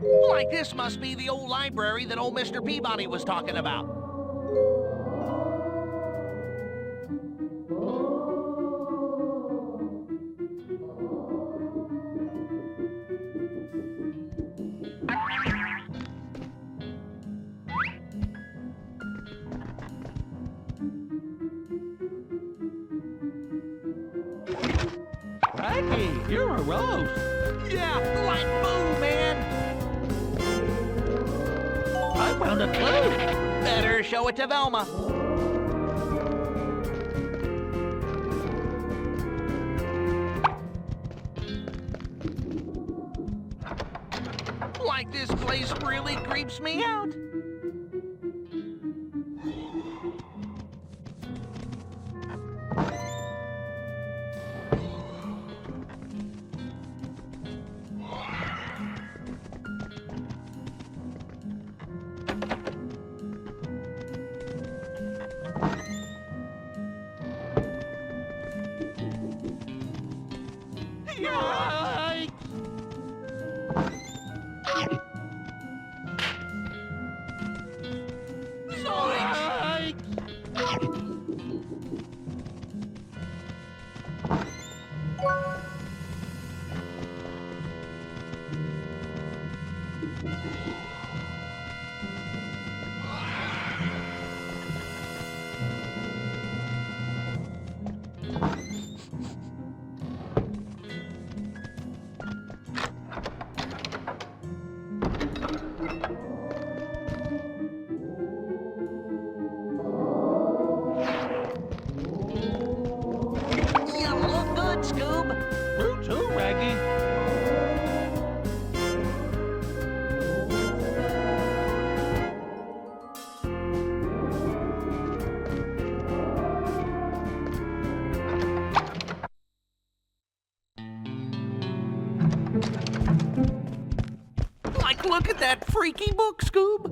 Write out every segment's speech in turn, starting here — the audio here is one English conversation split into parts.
Like this must be the old library that old Mr. Peabody was talking about. Frankie, you're a roast. Yeah, like boo, man. I found a clue. Better show it to Velma. Like this place really creeps me out. Yikes! Yikes! You look good, Scoob. You too, Raggy. Like, look at that freaky book, Scoob.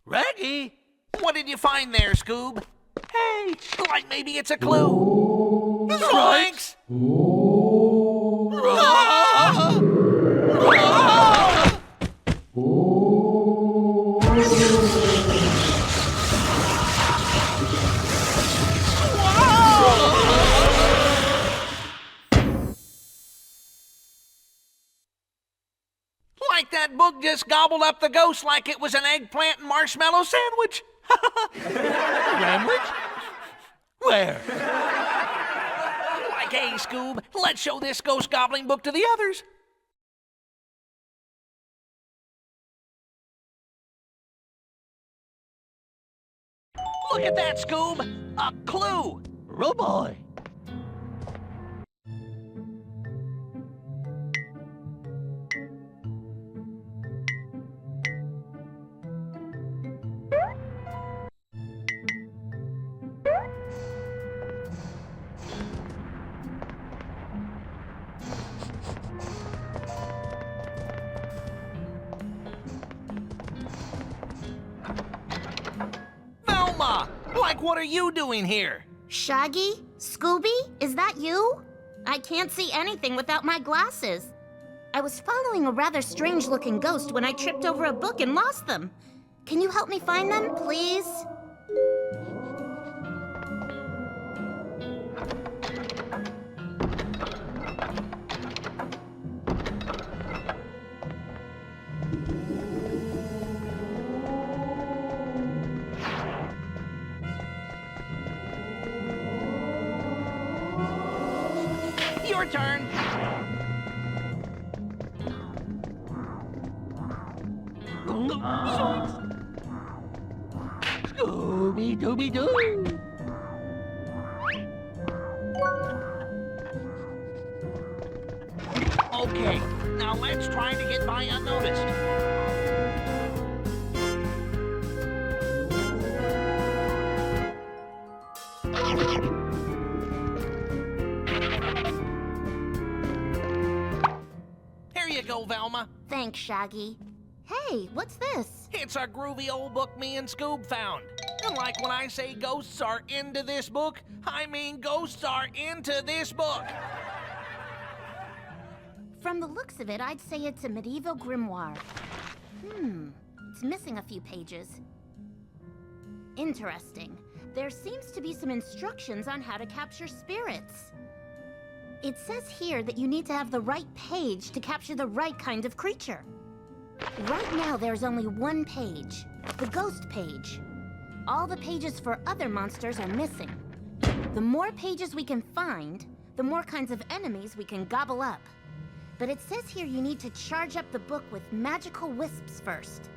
Raggy? What did you find there, Scoob? Hey, like maybe it's a clue. Zoinks! Like that book just gobbled up the ghost like it was an eggplant and marshmallow sandwich. Sandwich? Where? Like, hey, Scoob, let's show this ghost gobbling book to the others. Look at that, Scoob. A clue. Oh boy. Velma, like what are you doing here? Shaggy? Scooby? Is that you? I can't see anything without my glasses. I was following a rather strange-looking ghost when I tripped over a book and lost them. Can you help me find them, please? Your turn. Scooby Dooby Doo. Okay, now let's try to get by unnoticed. Here you go, Velma. Thanks, Shaggy. Hey, what's this? It's a groovy old book me and Scoob found. And like when I say ghosts are into this book, I mean ghosts are into this book. From the looks of it, I'd say it's a medieval grimoire. It's missing a few pages. Interesting. There seems to be some instructions on how to capture spirits. It says here that you need to have the right page to capture the right kind of creature. Right now, there's only one page, the ghost page. All the pages for other monsters are missing. The more pages we can find, the more kinds of enemies we can gobble up. But it says here you need to charge up the book with magical wisps first.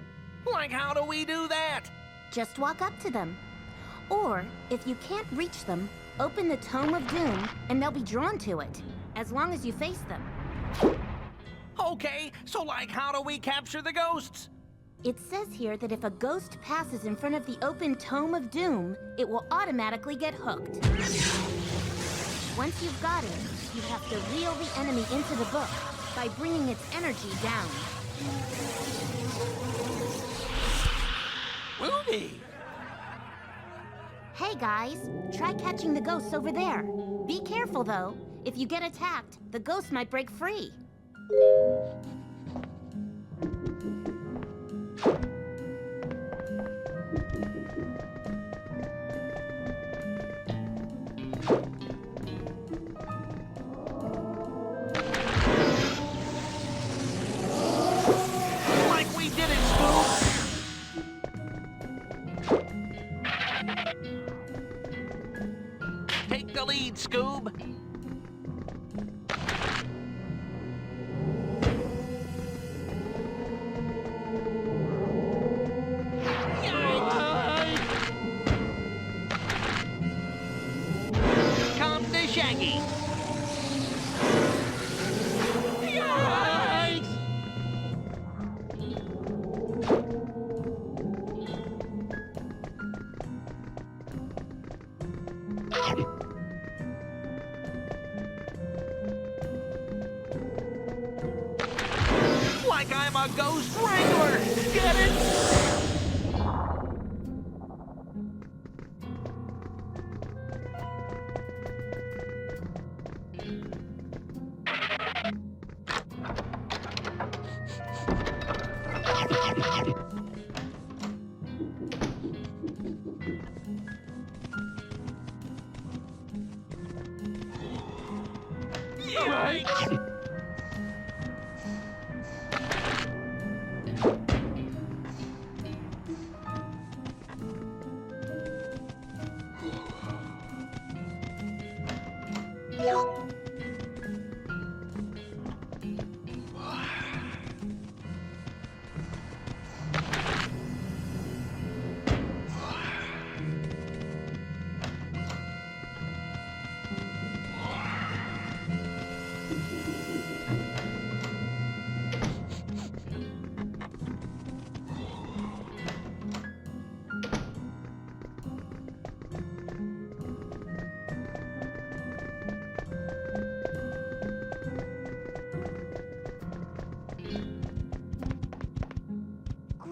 Like how do we do that? Just walk up to them. Or, if you can't reach them, open the Tome of Doom and they'll be drawn to it, as long as you face them. Okay, so like how do we capture the ghosts? It says here that if a ghost passes in front of the open Tome of Doom, it will automatically get hooked. Once you've got it, you have to reel the enemy into the book by bringing its energy down. Ruby! Hey guys, try catching the ghosts over there. Be careful though. If you get attacked, the ghost might break free. Like we did it, Scoob! Take the lead, Scoob. Come to Shaggy. Like I'm a ghost wrangler. Get it? Right!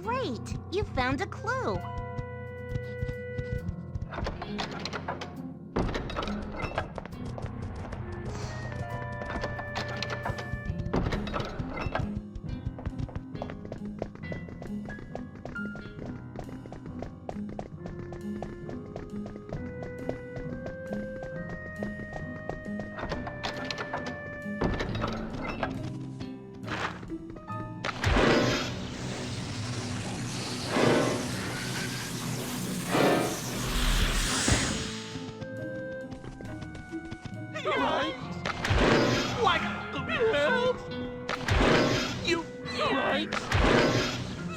Great! You found a clue. Like you. Strikes!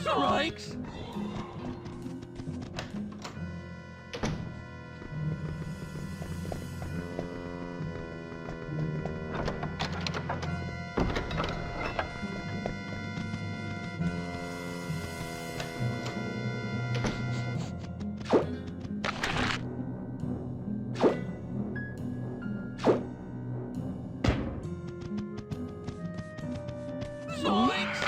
Strikes! Zoinks!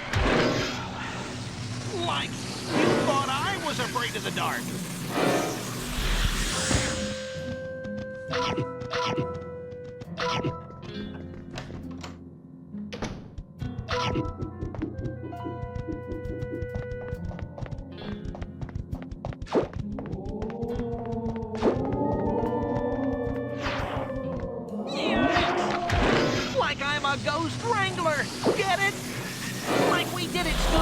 Like you thought I was afraid of the dark. Like I'm a ghost wrangler! Get it? Like we did it, Scoop!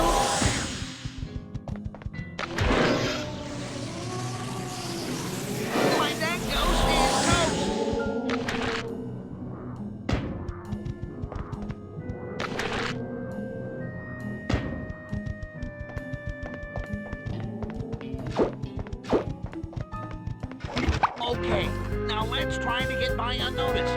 Like that ghost is toast! Okay, now let's try to get by unnoticed.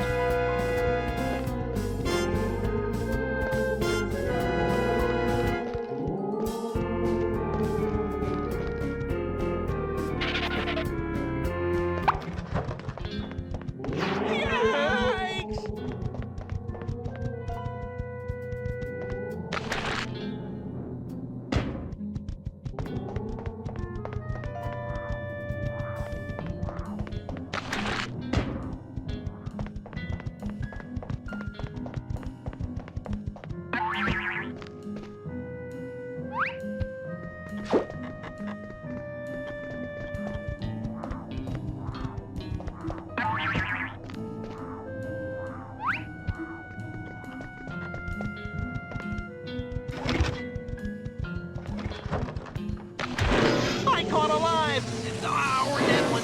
I caught alive! Ah, we're dead one.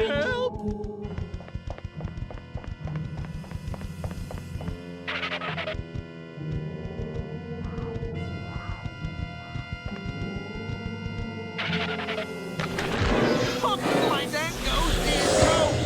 Help! Hook like that ghost is toast!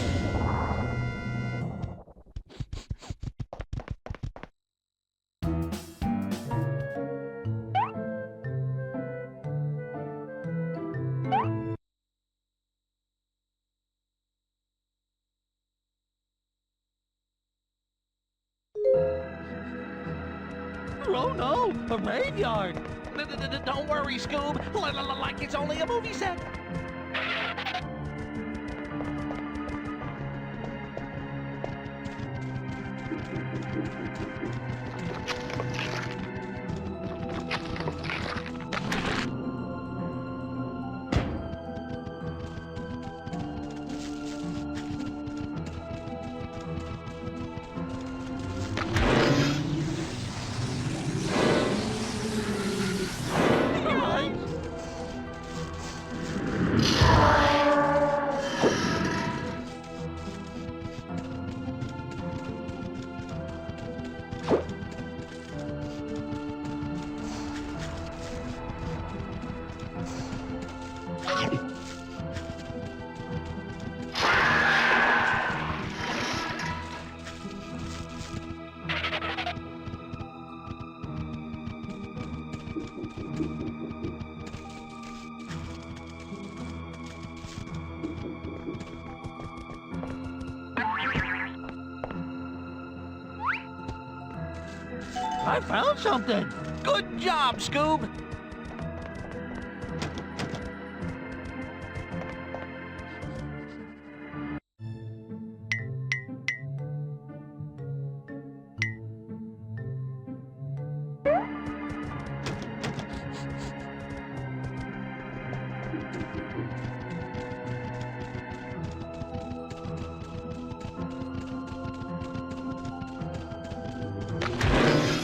Oh no, a graveyard! Don't worry, Scoob. Like it's only a movie set. I found something! Good job, Scoob.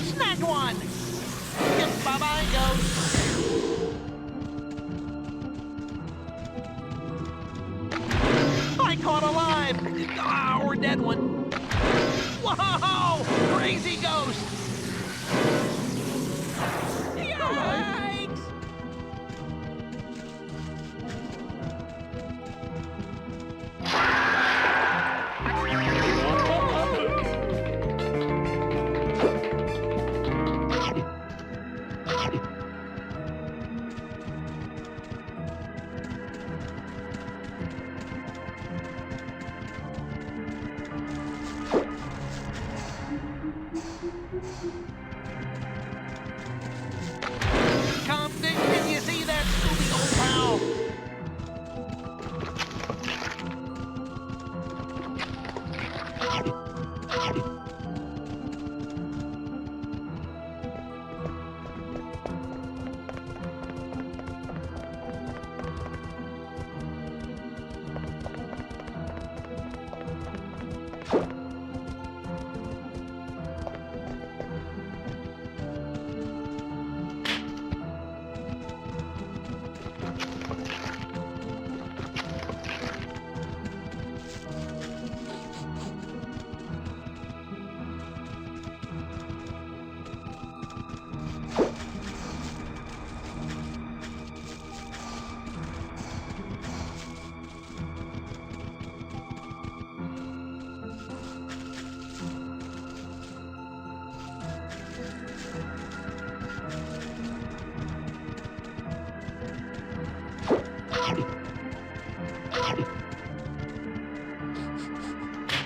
Snag one. Yep, bye-bye, ghost. I caught alive. Ah, we're dead one. Whoa! Crazy ghost. Yikes!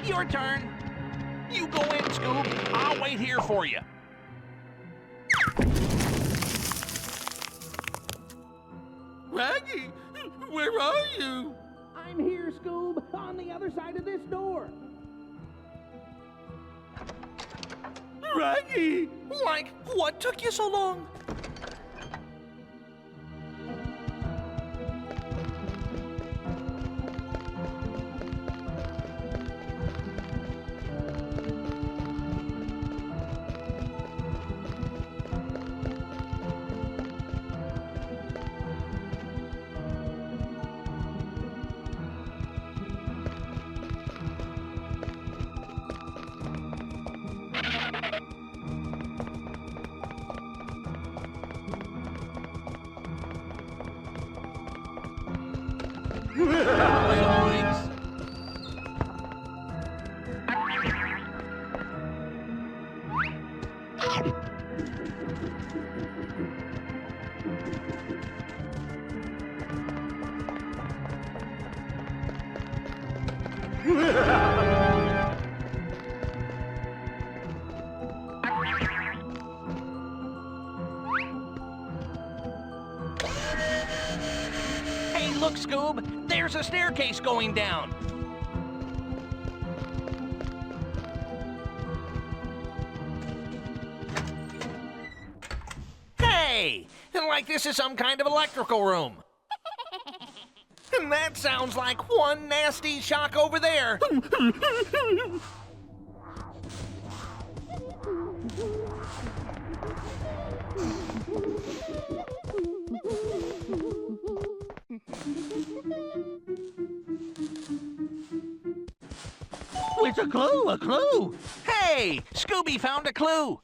Your turn. You go in, Scoob. I'll wait here for you. Raggy, where are you? I'm here, Scoob, on the other side of this door. Raggy! Like, what took you so long? Hey, look, Scoob. There's a staircase going down. Hey! Like this is some kind of electrical room. And that sounds like one nasty shock over there. It's a clue, a clue! Hey! Scooby found a clue.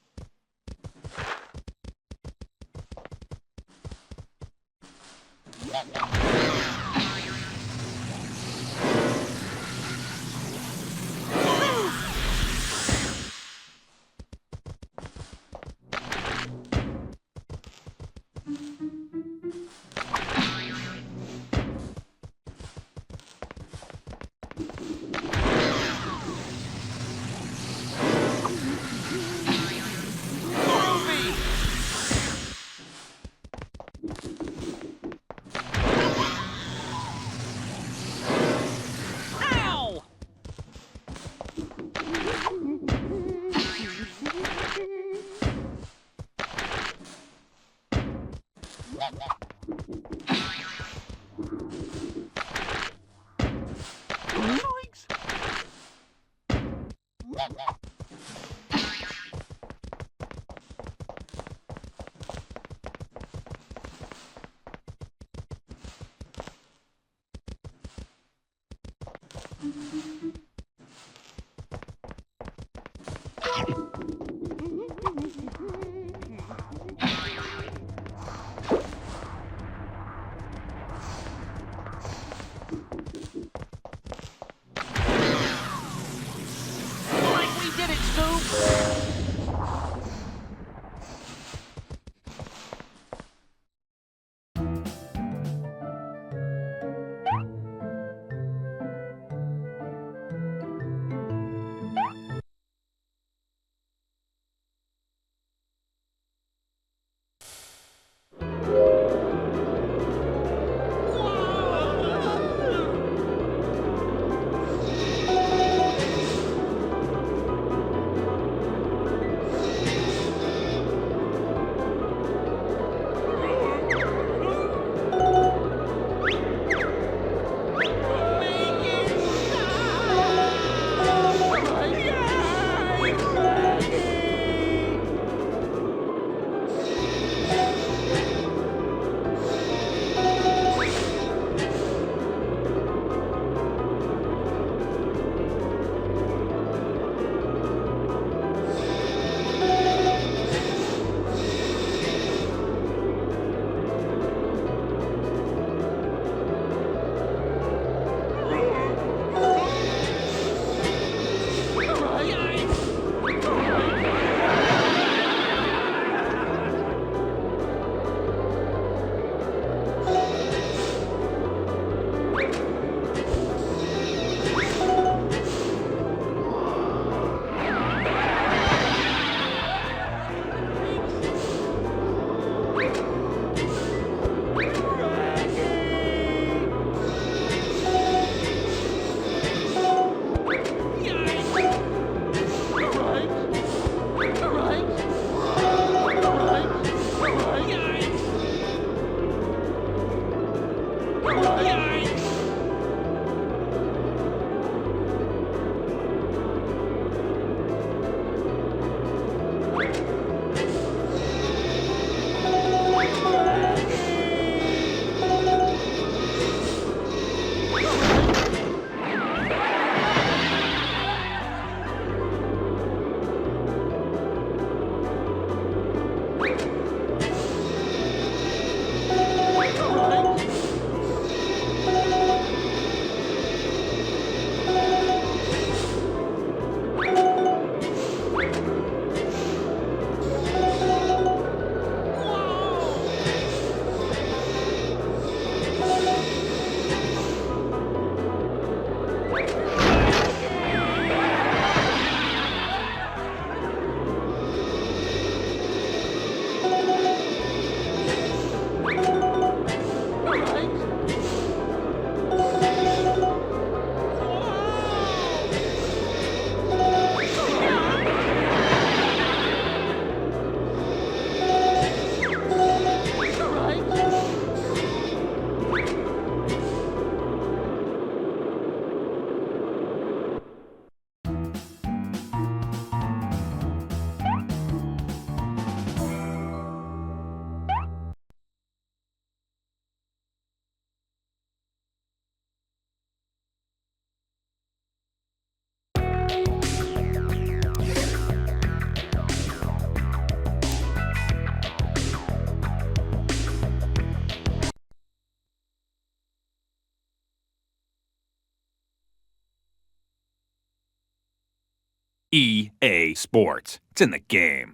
EA Sports. It's in the game.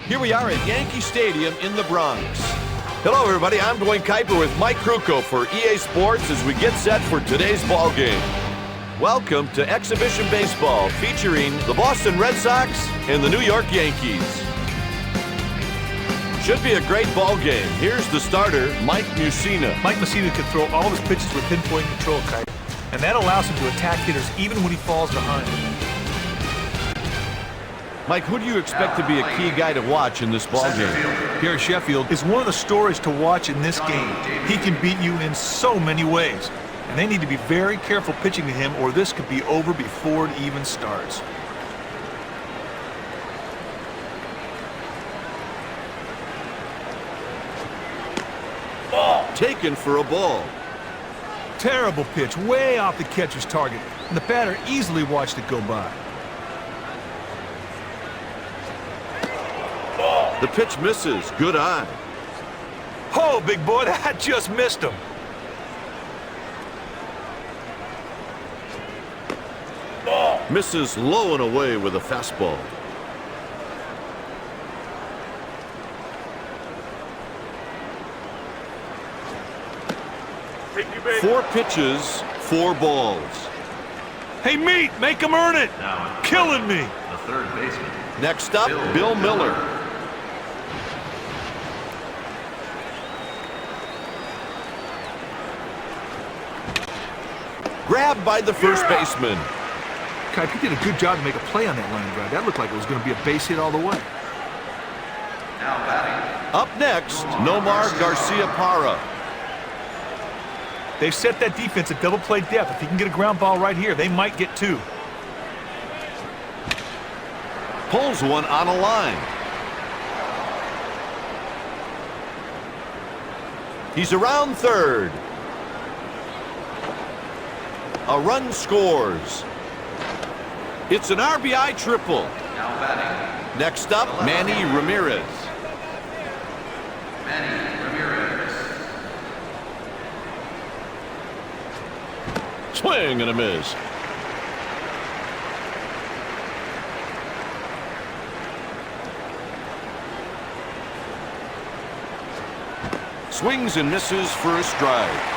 Here we are at Yankee Stadium in the Bronx. Hello, everybody. I'm Dwayne Kuiper with Mike Krukow for EA Sports as we get set for today's ball game. Welcome to Exhibition Baseball featuring the Boston Red Sox and the New York Yankees. Should be a great ball game. Here's the starter, Mike Mussina. Mike Mussina can throw all of his pitches with pinpoint control, Kuiper, and that allows him to attack hitters even when he falls behind. Mike, who do you expect to be a key guy to watch in this ball game? Gary Sheffield is one of the stories to watch in this game. He can beat you in so many ways, and they need to be very careful pitching to him or this could be over before it even starts. Taken for a ball. Terrible pitch, way off the catcher's target, and the batter easily watched it go by. The pitch misses. Good eye. Oh, big boy, that just missed him. Misses low and away with a fastball. Four pitches, 4 balls. Hey, Meat, make him earn it. Killing me. The third baseman. Next up, Bill Miller. Grabbed by the first baseman. Kuiper, he did a good job to make a play on that line drive. That looked like it was going to be a base hit all the way. Now batting. Up next, Nomar Garcia-Parra. They've set that defense at double play depth. If he can get a ground ball right here, they might get 2. Pulls one on a line. He's around third. A run scores. It's an RBI triple. Now batting. Next up, Manny Ramirez. Manny Ramirez. Swing and a miss. Swings and misses for a strike.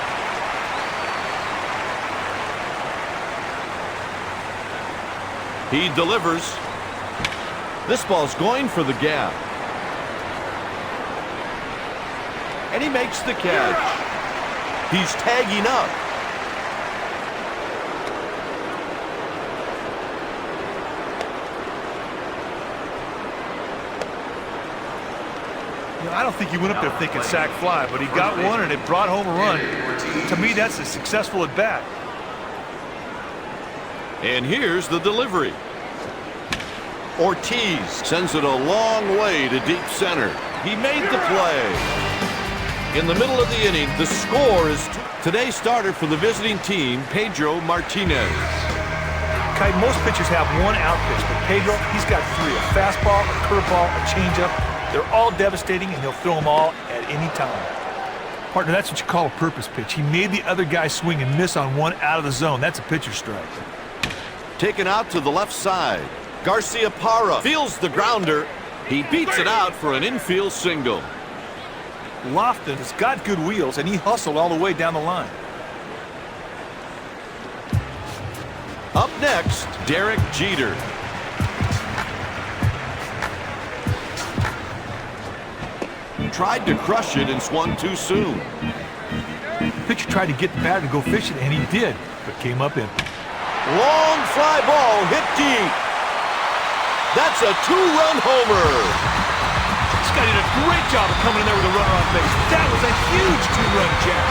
He delivers. This ball's going for the gap. And he makes the catch. He's tagging up. I don't think he went up there thinking sac fly, but he got one and it brought home a run. To me, that's a successful at bat. And here's the delivery. Ortiz sends it a long way to deep center. He made the play. In the middle of the inning, the score is today's starter for the visiting team, Pedro Martinez. Kite, most pitchers have one out pitch, but Pedro, he's got 3. A fastball, a curveball, a changeup. They're all devastating, and he'll throw them all at any time. Partner, that's what you call a purpose pitch. He made the other guy swing and miss on one out of the zone. That's a pitcher's strike. Taken out to the left side. Garcia-Parra feels the grounder. He beats it out for an infield single. Lofton has got good wheels, and he hustled all the way down the line. Up next, Derek Jeter. Tried to crush it and swung too soon. Pitcher tried to get the batter to go fishing, and he did, but came up in. Long fly ball hit deep. That's a 2-run homer. This guy did a great job of coming in there with a runner on base. That was a huge 2-run jack.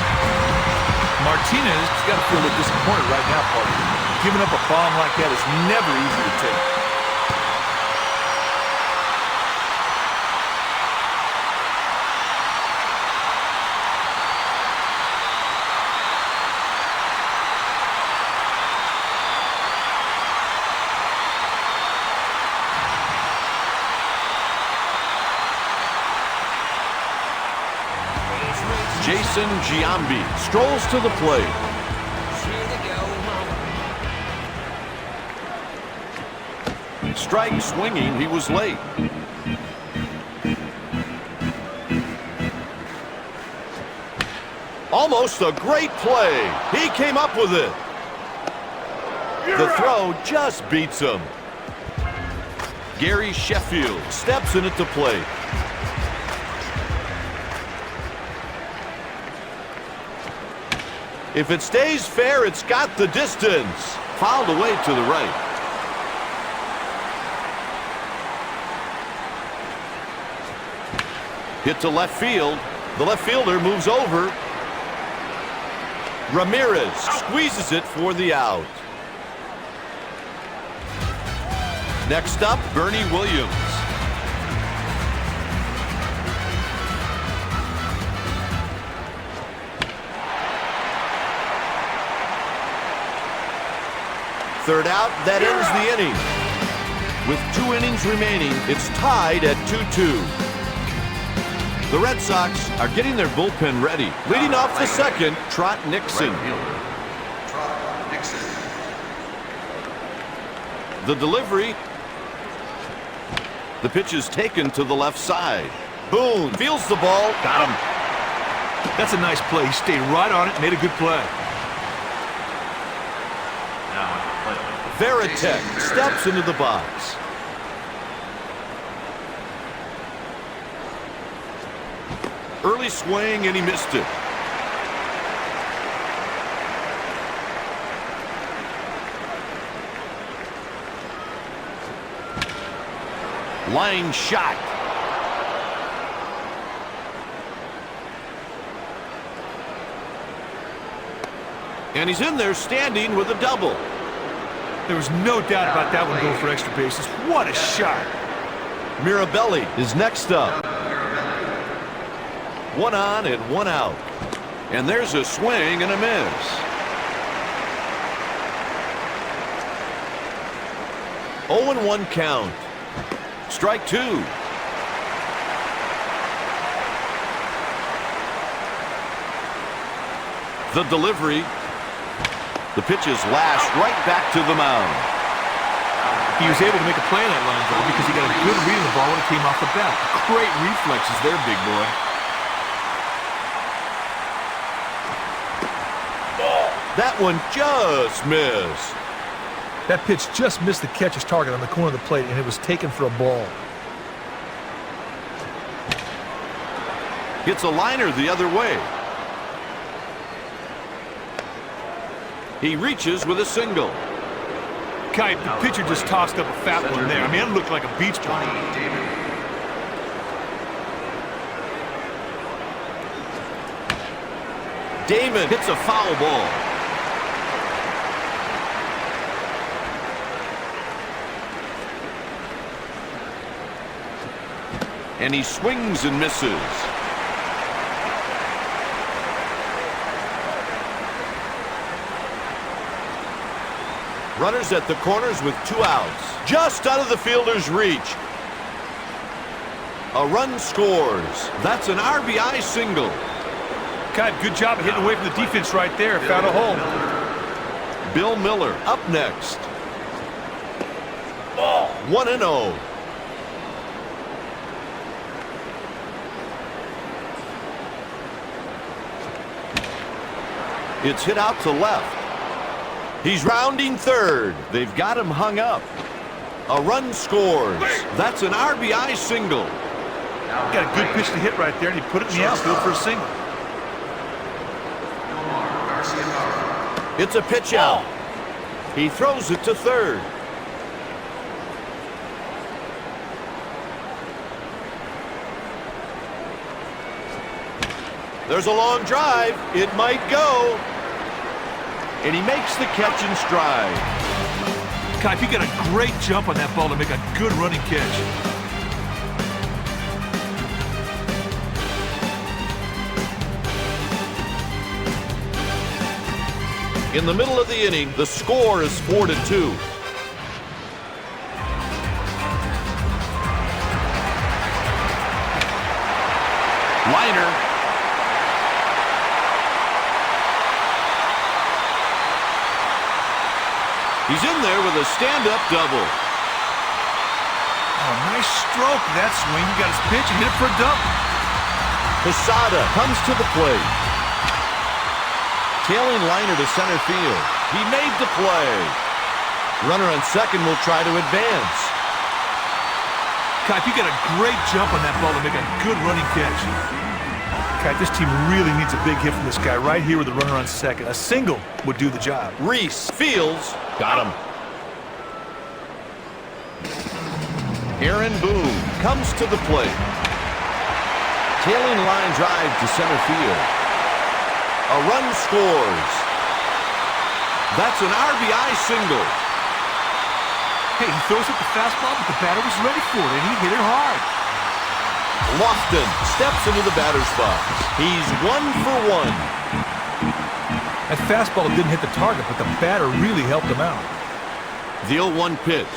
Martinez has got to feel a little disappointed right now, partner. Giving up a bomb like that is never easy to take. Jason Giambi strolls to the plate. Strike swinging, he was late. Almost a great play. He came up with it. The throw just beats him. Gary Sheffield steps in at the plate. If it stays fair, it's got the distance. Fouled away to the right. Hit to left field. The left fielder moves over. Ramirez squeezes it for the out. Next up, Bernie Williams. Third out, that ends the inning. With 2 innings remaining, it's tied at 2-2. The Red Sox are getting their bullpen ready. Leading off the second, Trot Nixon. Right fielder, Trot Nixon. The delivery. The pitch is taken to the left side. Boone feels the ball. Got him. That's a nice play. He stayed right on it and made a good play. Veritek steps into the box. Early swing, and he missed it. Line shot. And he's in there standing with a double. There was no doubt about that one going for extra bases. What a shot. Mirabelli is next up. 1 on and 1 out. And there's a swing and a miss. 0-1 count. Strike 2. The delivery. The pitch is lashed right back to the mound. He was able to make a play on that line drive because he got a good read of the ball when it came off the bat. Great reflexes there, big boy. That one just missed. That pitch just missed the catcher's target on the corner of the plate, and it was taken for a ball. Hits a liner the other way. He reaches with a single. Kite, the pitcher just tossed up a fat one there. I mean, it looked like a beach ball. Damon hits a foul ball. And he swings and misses. Runners at the corners with 2 outs. Just out of the fielder's reach. A run scores. That's an RBI single. Kite, good job of hitting away from the defense right there. Found a hole. Bill Miller up next. 1-0. It's hit out to left. He's rounding third. They've got him hung up. A run scores. That's an RBI single. Got a good pitch to hit right there, and he put it in the outfield for a single. It's a pitch out. He throws it to third. There's a long drive. It might go. and he makes the catch in stride. Kipe, you got a great jump on that ball to make a good running catch. In the middle of the inning, the score is 4-2. Liner. He's in there with a stand-up double. Oh, nice stroke that swing. He got his pitch and hit it for a double. Posada comes to the plate. Tailing liner to center field. He made the play. Runner on second will try to advance. Kipe, you got a great jump on that ball to make a good running catch. Kipe, this team really needs a big hit from this guy right here with the runner on second. A single would do the job. Reese fields. Got him. Aaron Boone comes to the plate. Tailing line drive to center field. A run scores. That's an RBI single. Hey, he throws up the fastball, but the batter was ready for it, and he hit it hard. Lofton steps into the batter's box. He's 1 for 1. That fastball didn't hit the target, but the batter really helped him out. The 0-1 pitch.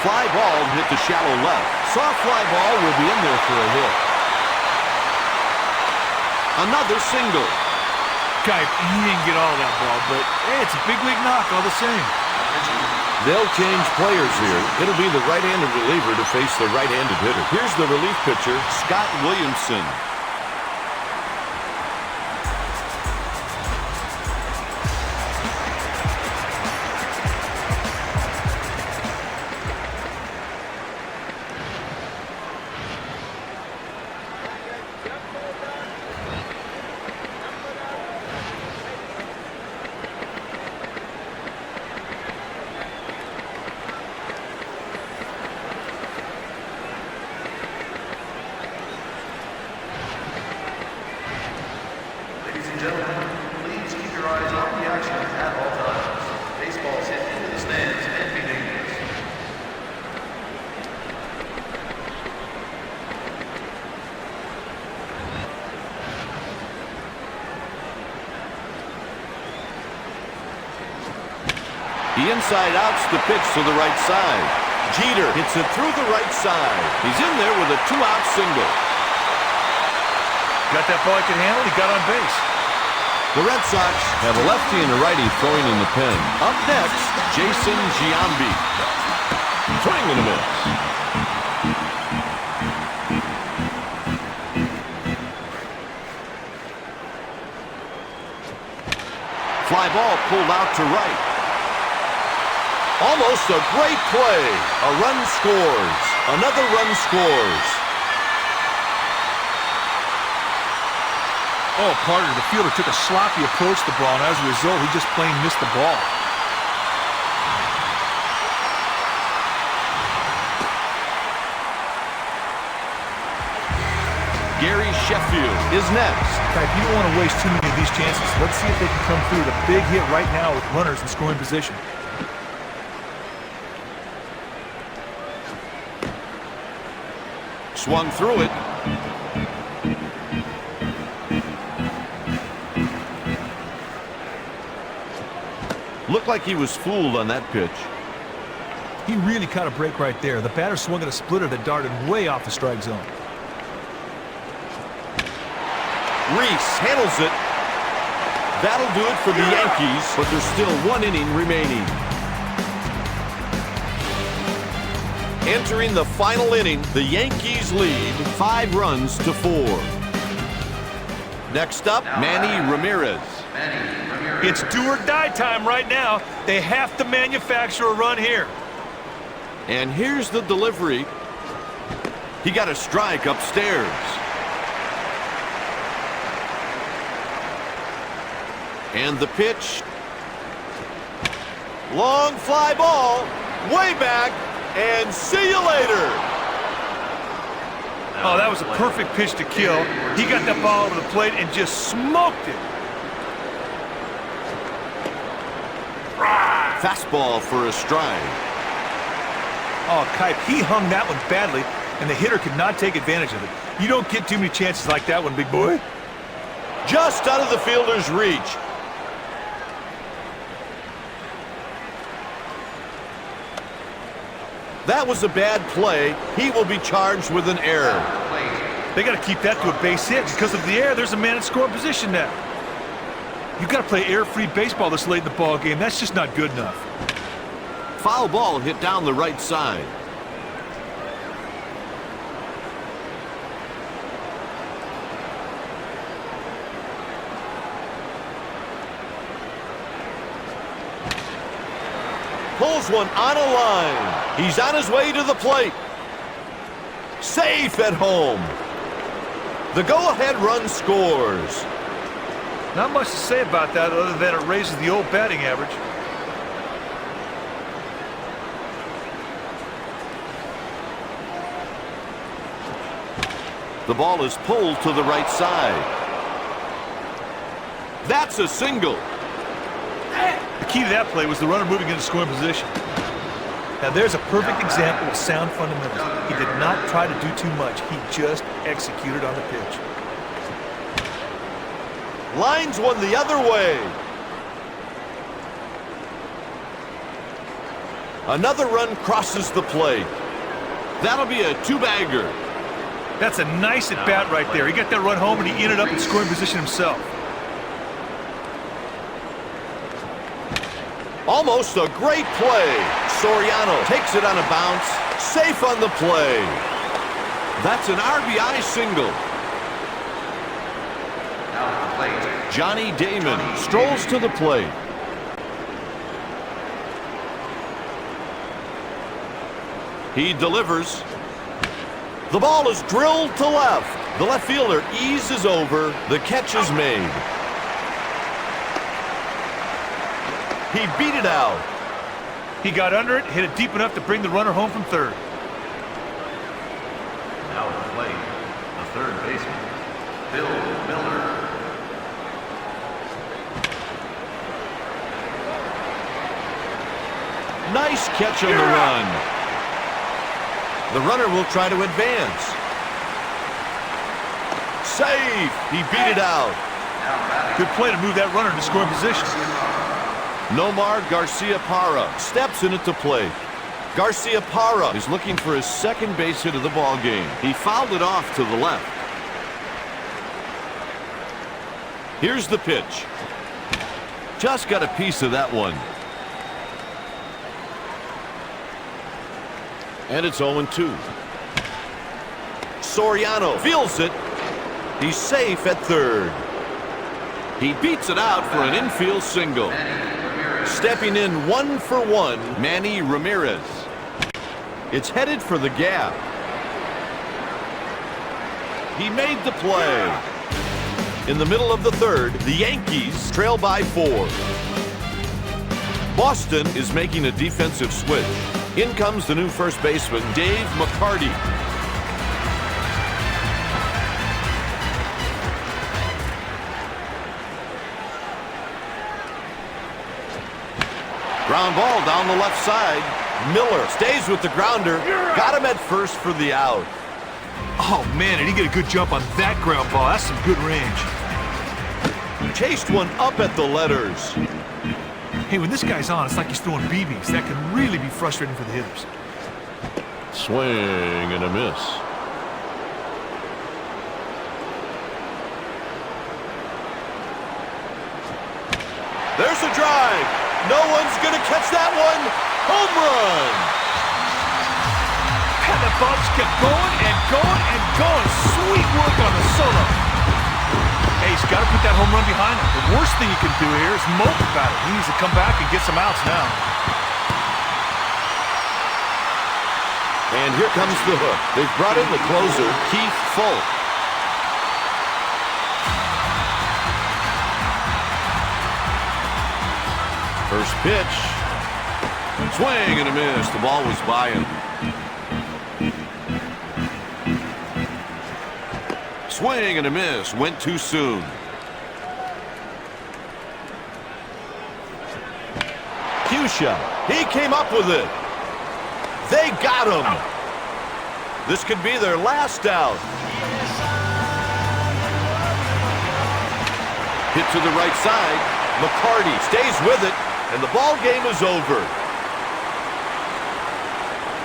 Fly ball hit the shallow left. Soft fly ball will be in there for a hit. Another single. Kipe, he didn't get all that ball, but hey, it's a big league knock all the same. They'll change players here. It'll be the right-handed reliever to face the right-handed hitter. Here's the relief pitcher, Scott Williamson. Please keep your eyes on the action at all times. Baseballs hit into the stands and be dangerous. The inside out's the pitch to the right side. Jeter hits it through the right side. He's in there with a 2-out single. Got that ball he could handle, he got on base. The Red Sox have a lefty and a righty throwing in the pen. Up next, Jason Giambi. Swing and a miss. Fly ball pulled out to right. Almost a great play. A run scores. Another run scores. Oh, partner, the fielder took a sloppy approach to the ball, and as a result, he just plain missed the ball. Gary Sheffield is next. Kipe, you don't want to waste too many of these chances. Let's see if they can come through with a big hit right now with runners in scoring position. Swung through it. Looked like he was fooled on that pitch. He really caught a break right there. The batter swung at a splitter that darted way off the strike zone. Reese handles it. That'll do it for the Yankees, but there's still 1 inning remaining. Entering the final inning, the Yankees lead 5-4. Next up, Manny Ramirez. It's do or die time right now. They have to manufacture a run here. And here's the delivery. He got a strike upstairs. And the pitch. Long fly ball, way back, and see you later. Oh, that was a perfect pitch to kill. He got that ball over the plate and just smoked it. Fastball for a strike. Oh, Kipe, he hung that one badly, and the hitter could not take advantage of it. You don't get too many chances like that one, big boy. Just out of the fielder's reach. That was a bad play. He will be charged with an error. They got to keep that to a base hit. Because of the error, there's a man in scoring position now. You got to play error-free baseball this late in the ball game. That's just not good enough. Foul ball hit down the right side. Pulls one on a line. He's on his way to the plate. Safe at home. The go-ahead run scores. Not much to say about that other than it raises the old batting average. The ball is pulled to the right side. That's a single. The key to that play was the runner moving into scoring position. Now there's a perfect example of sound fundamentals. He did not try to do too much. He just executed on the pitch. Lines one the other way. Another run crosses the plate. That'll be a two-bagger. That's a nice at-bat right there. He got that run home and he ended up in scoring position himself. Almost a great play. Soriano takes it on a bounce. Safe on the play. That's an RBI single. Johnny Damon strolls to the plate. He delivers. The ball is drilled to left. The left fielder eases over. The catch is made. He beat it out. He got under it, hit it deep enough to bring the runner home from third. Now at the plate, the third baseman, Bill Miller. Nice catch on the run. The runner will try to advance. Safe. He beat it out. Good play to move that runner into scoring position. Nomar Garcia-Parra steps in at the plate. Garcia-Parra is looking for his second base hit of the ball game. He fouled it off to the left. Here's the pitch. Just got a piece of that one. And it's 0-2. Soriano feels it. He's safe at third. He beats it out for an infield single. Stepping in 1-for-1, Manny Ramirez. It's headed for the gap. He made the play. In the middle of the third, the Yankees trail by 4. Boston is making a defensive switch. In comes the new first baseman, Dave McCarty. Ground ball down the left side. Miller stays with the grounder. Got him at first for the out. Oh, man, did he get a good jump on that ground ball. That's some good range. Chased one up at the letters. Hey, when this guy's on, it's like he's throwing BBs. That can really be frustrating for the hitters. Swing and a miss. There's a drive. No one's going to catch that one. Home run. And the ball just kept going and going and going. Sweet work on the solo. Hey, he's got to put that home run behind him. The worst thing he can do here is mope about it. He needs to come back and get some outs now. And here comes the hook. They've brought in the closer, Keith Folk. First pitch. Swing and a miss. The ball was by him. Swing and a miss. Went too soon. Cue Musha. He came up with it. They got him. This could be their last out. Hit to the right side. McCarty stays with it, and the ball game is over.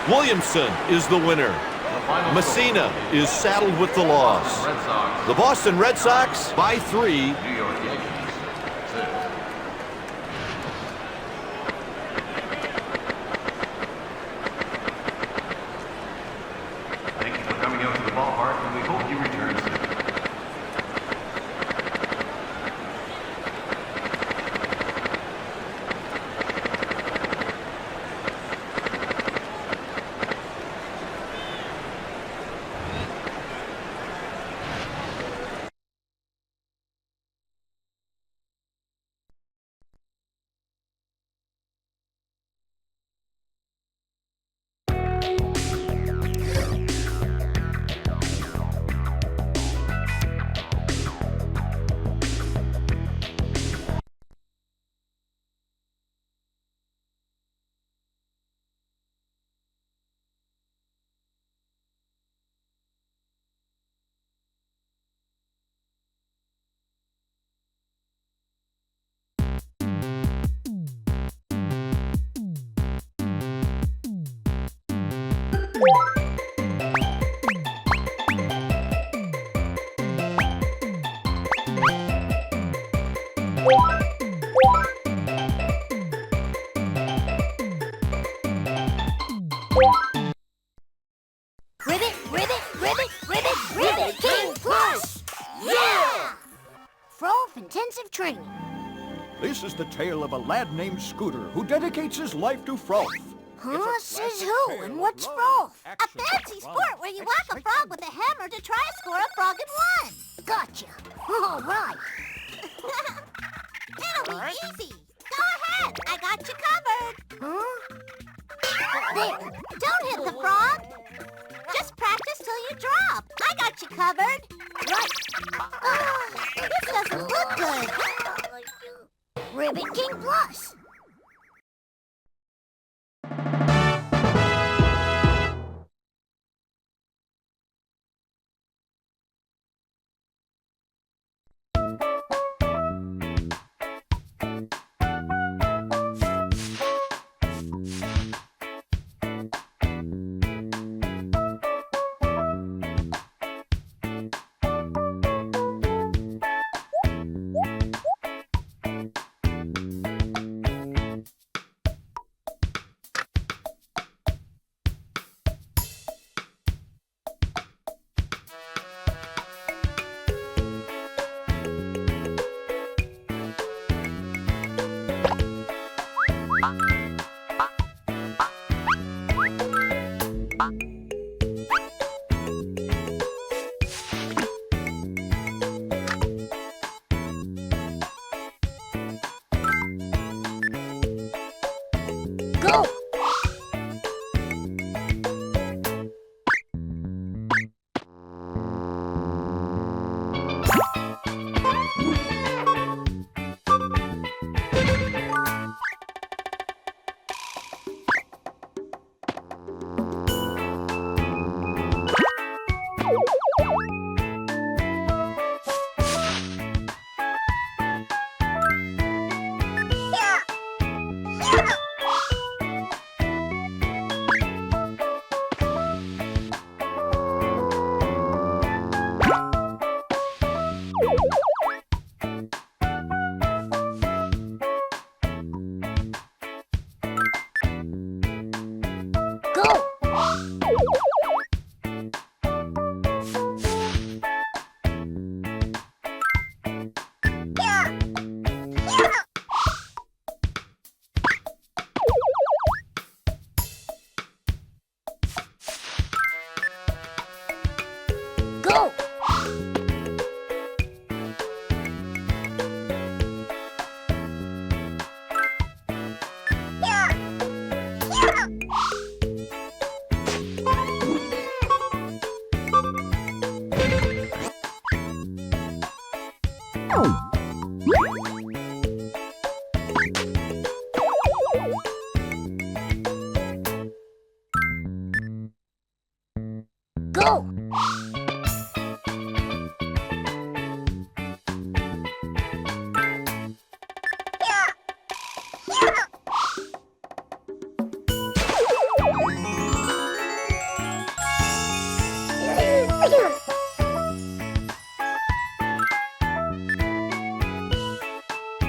Williamson is the winner. Messina is saddled with the loss. The Boston Red Sox by 3. New York Yankees 6. Thank you for coming out to the ballpark, and we hope you return soon. Ribbit King Plus! Yeah! Frolf Intensive Training. This is the tale of a lad named Scooter who dedicates his life to Frolf. Huh? Says who? And what's Frolf? A fancy sport where you whack a frog with a hammer to try to score a frog in one. Gotcha. All right. It'll be easy. Go ahead. I got you covered. Huh? There. Don't hit the frog. Just practice till you drop. I got you covered. Right. Oh, this doesn't look good. Ribbit King Plus. Go! Go!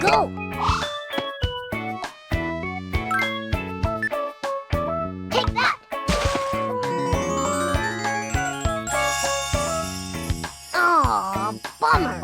Go! Take that! Aw, bummer.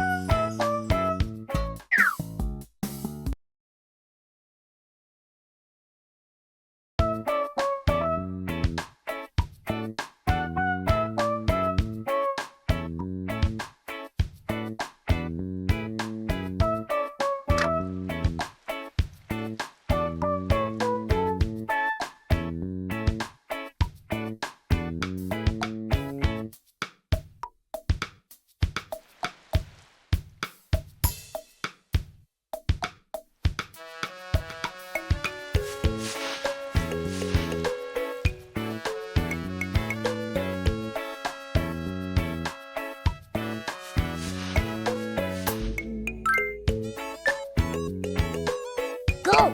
Go!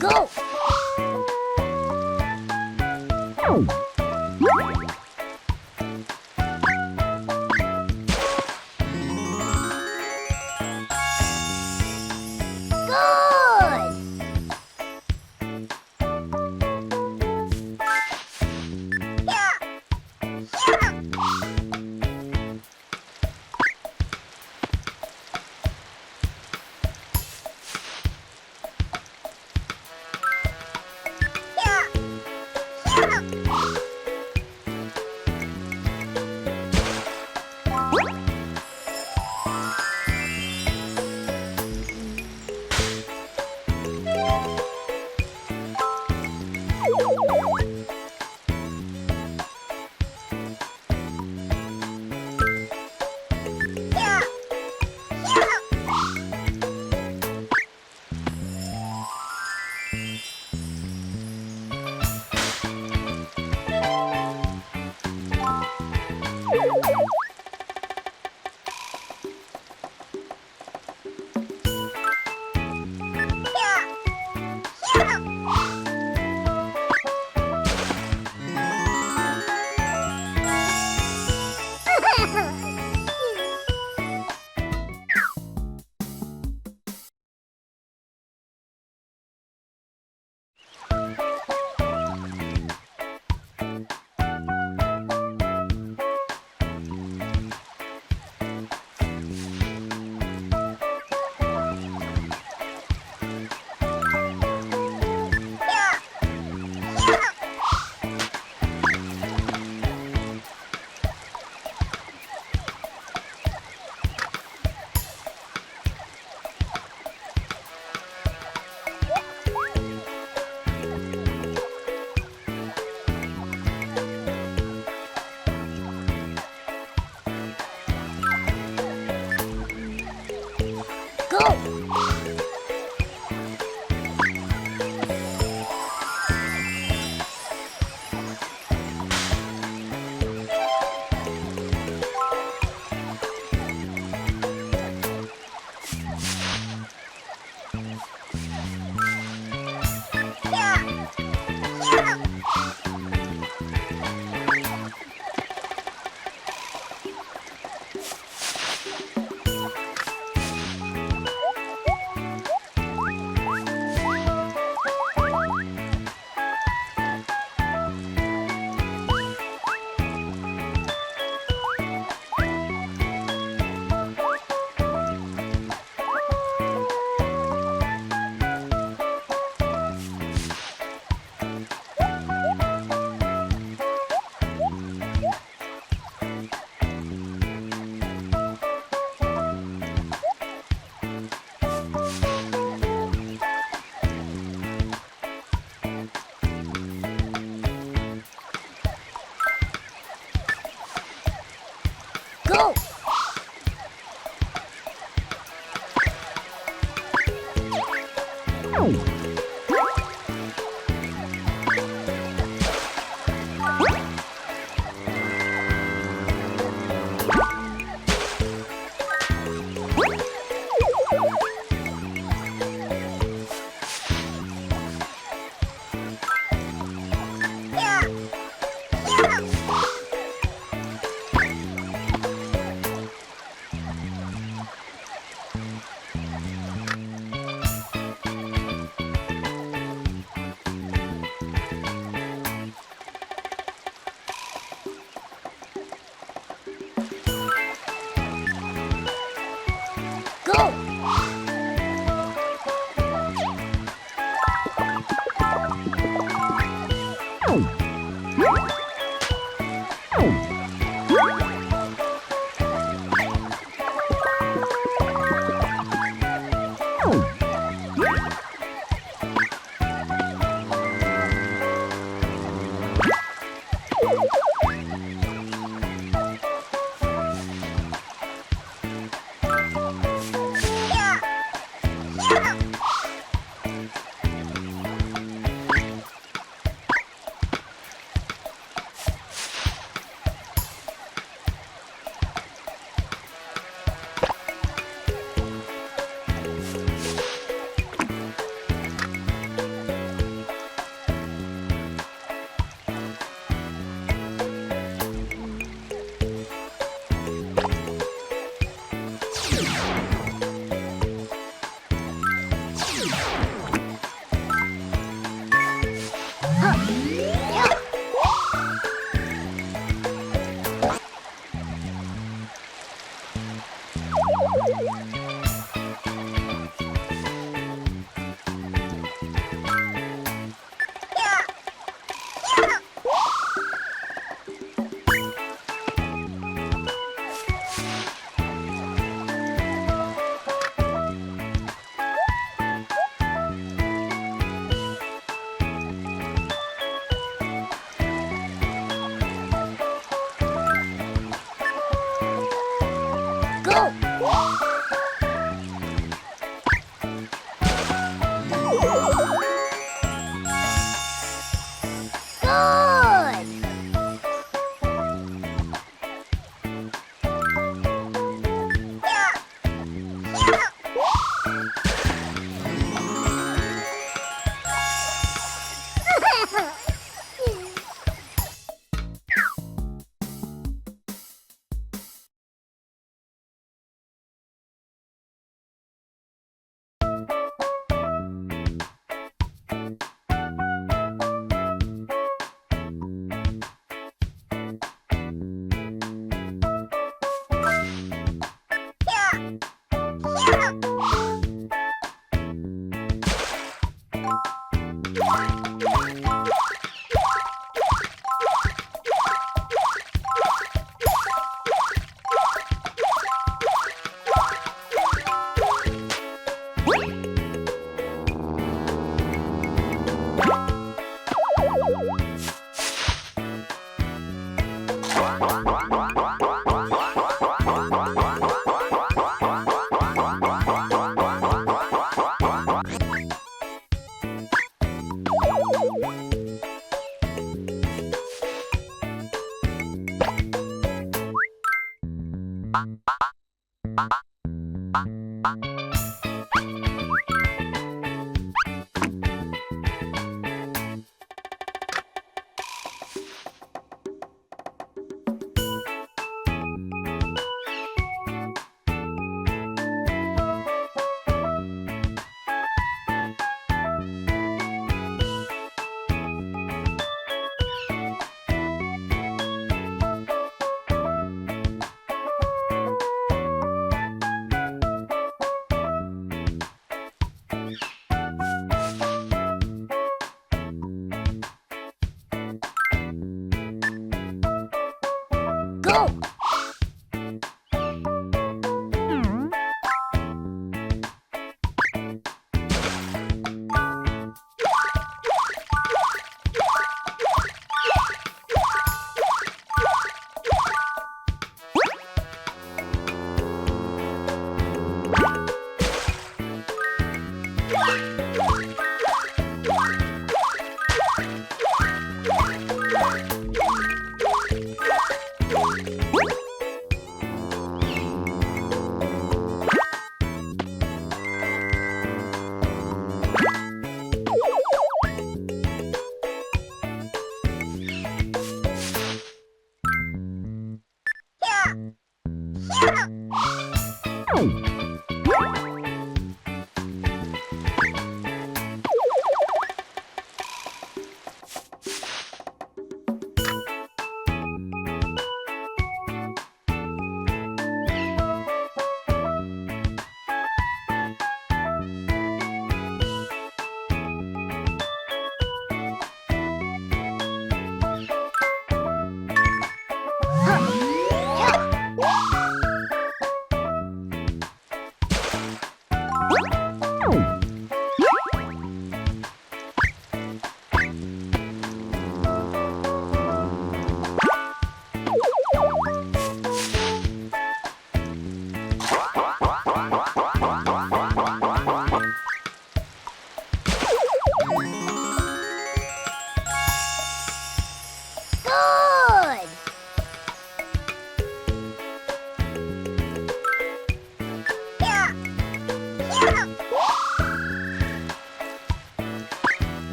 Go! Good!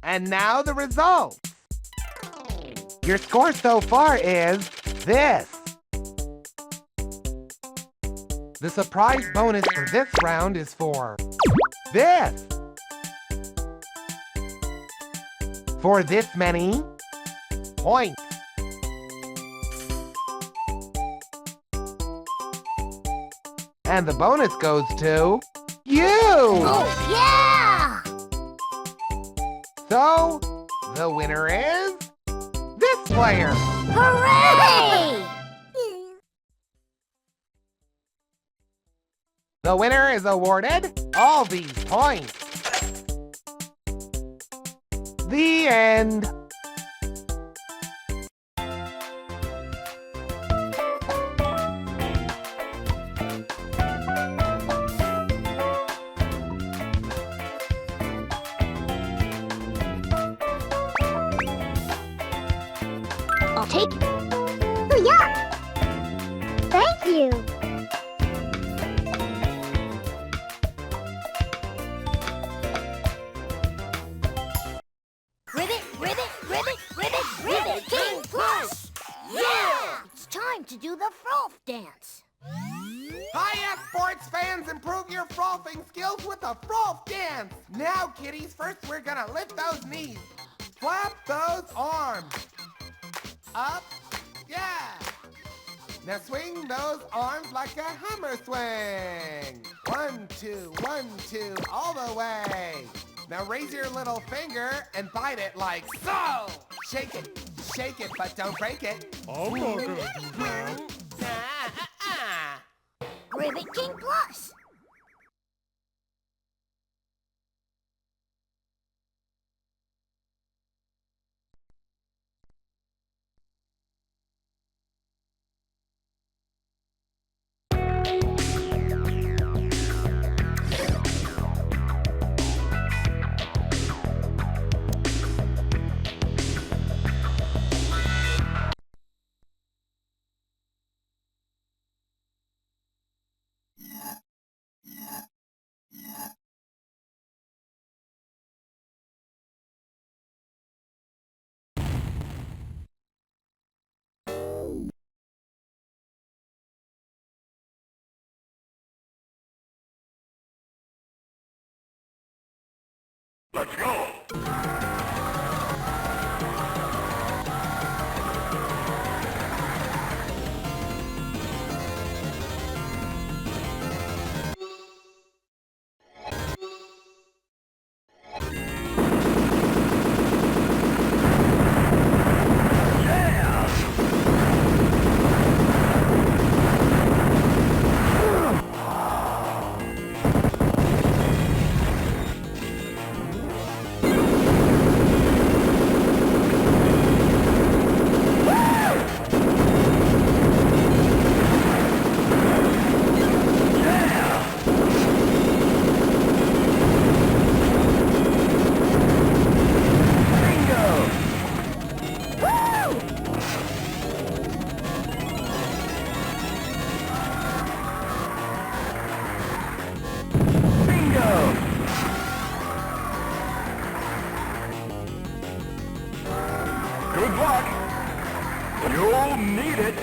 And now the results. Your score so far is this. The surprise bonus for this round is for this. For this many points. And the bonus goes to you! Oh, yeah! So, the winner is this player! Hooray! The winner is awarded all these points. The end. I'll take it. Oh, yeah! Thank you! Ribbit King Plus! Yeah! It's time to do the froth dance. Hiya, sports fans! Improve your frothing skills with a froth dance! Now, kiddies, first we're gonna lift those knees. Flap those arms. Up, yeah! Now swing those arms like a hammer swing. 1, 2, 1, 2, all the way. Now raise your little finger and bite it like so. Shake it, but don't break it. I'm not gonna do that. Ribbit King Plus! Let's go! Good luck. You'll need it.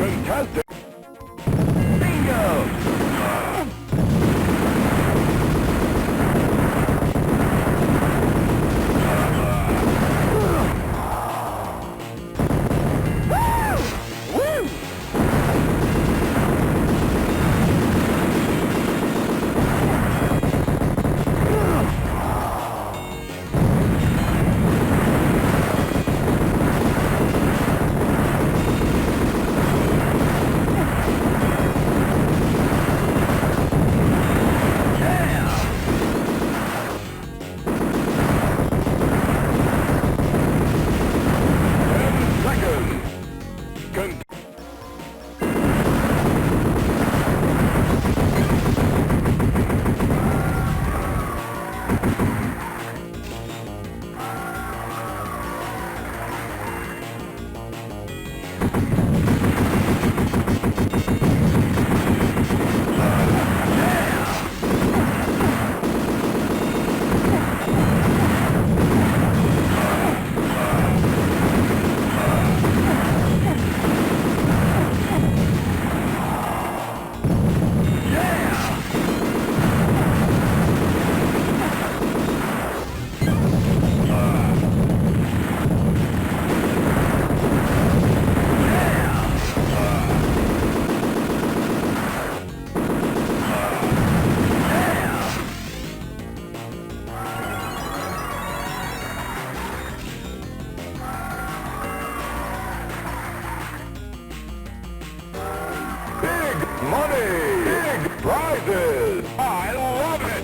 Contestant. Bingo! Money! Big prizes! I love it!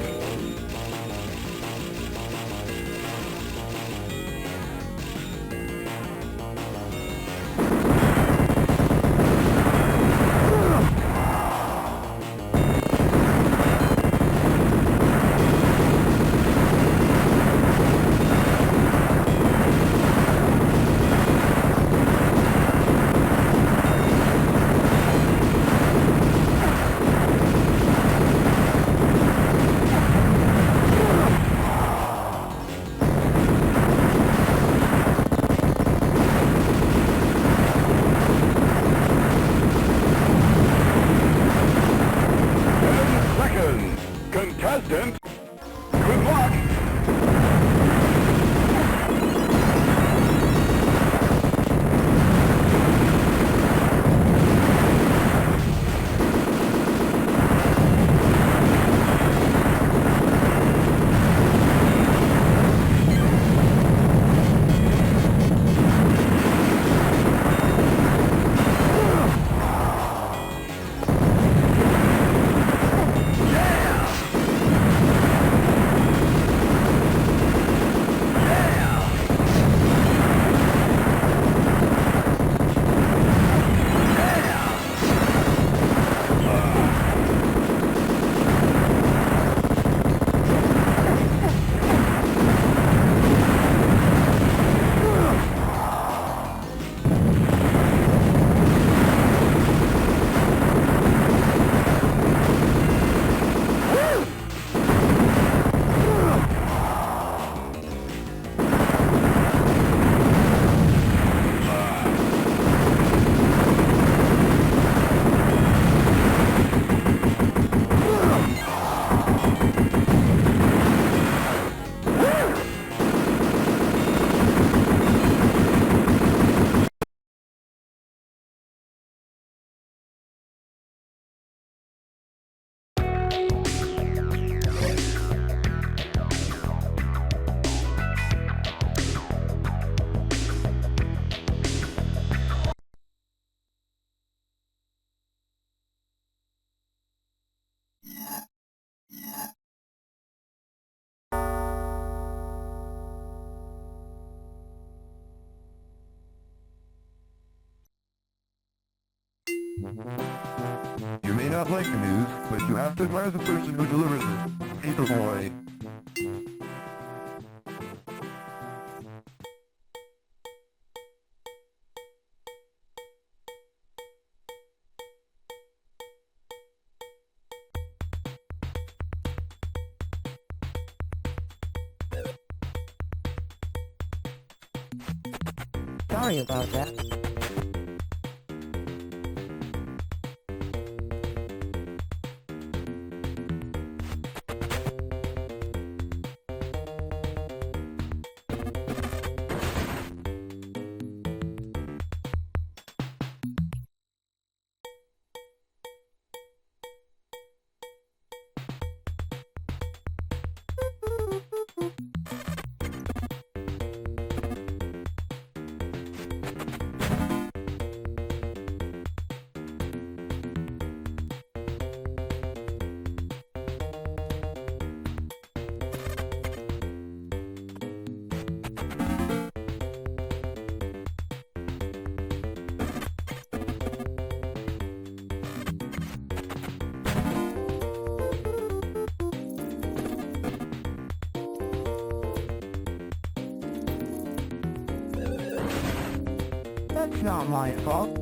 Contestant, good luck! You may not like the news, but you have to admire the person who delivers it. Paperboy. Sorry about that. That's not my fault.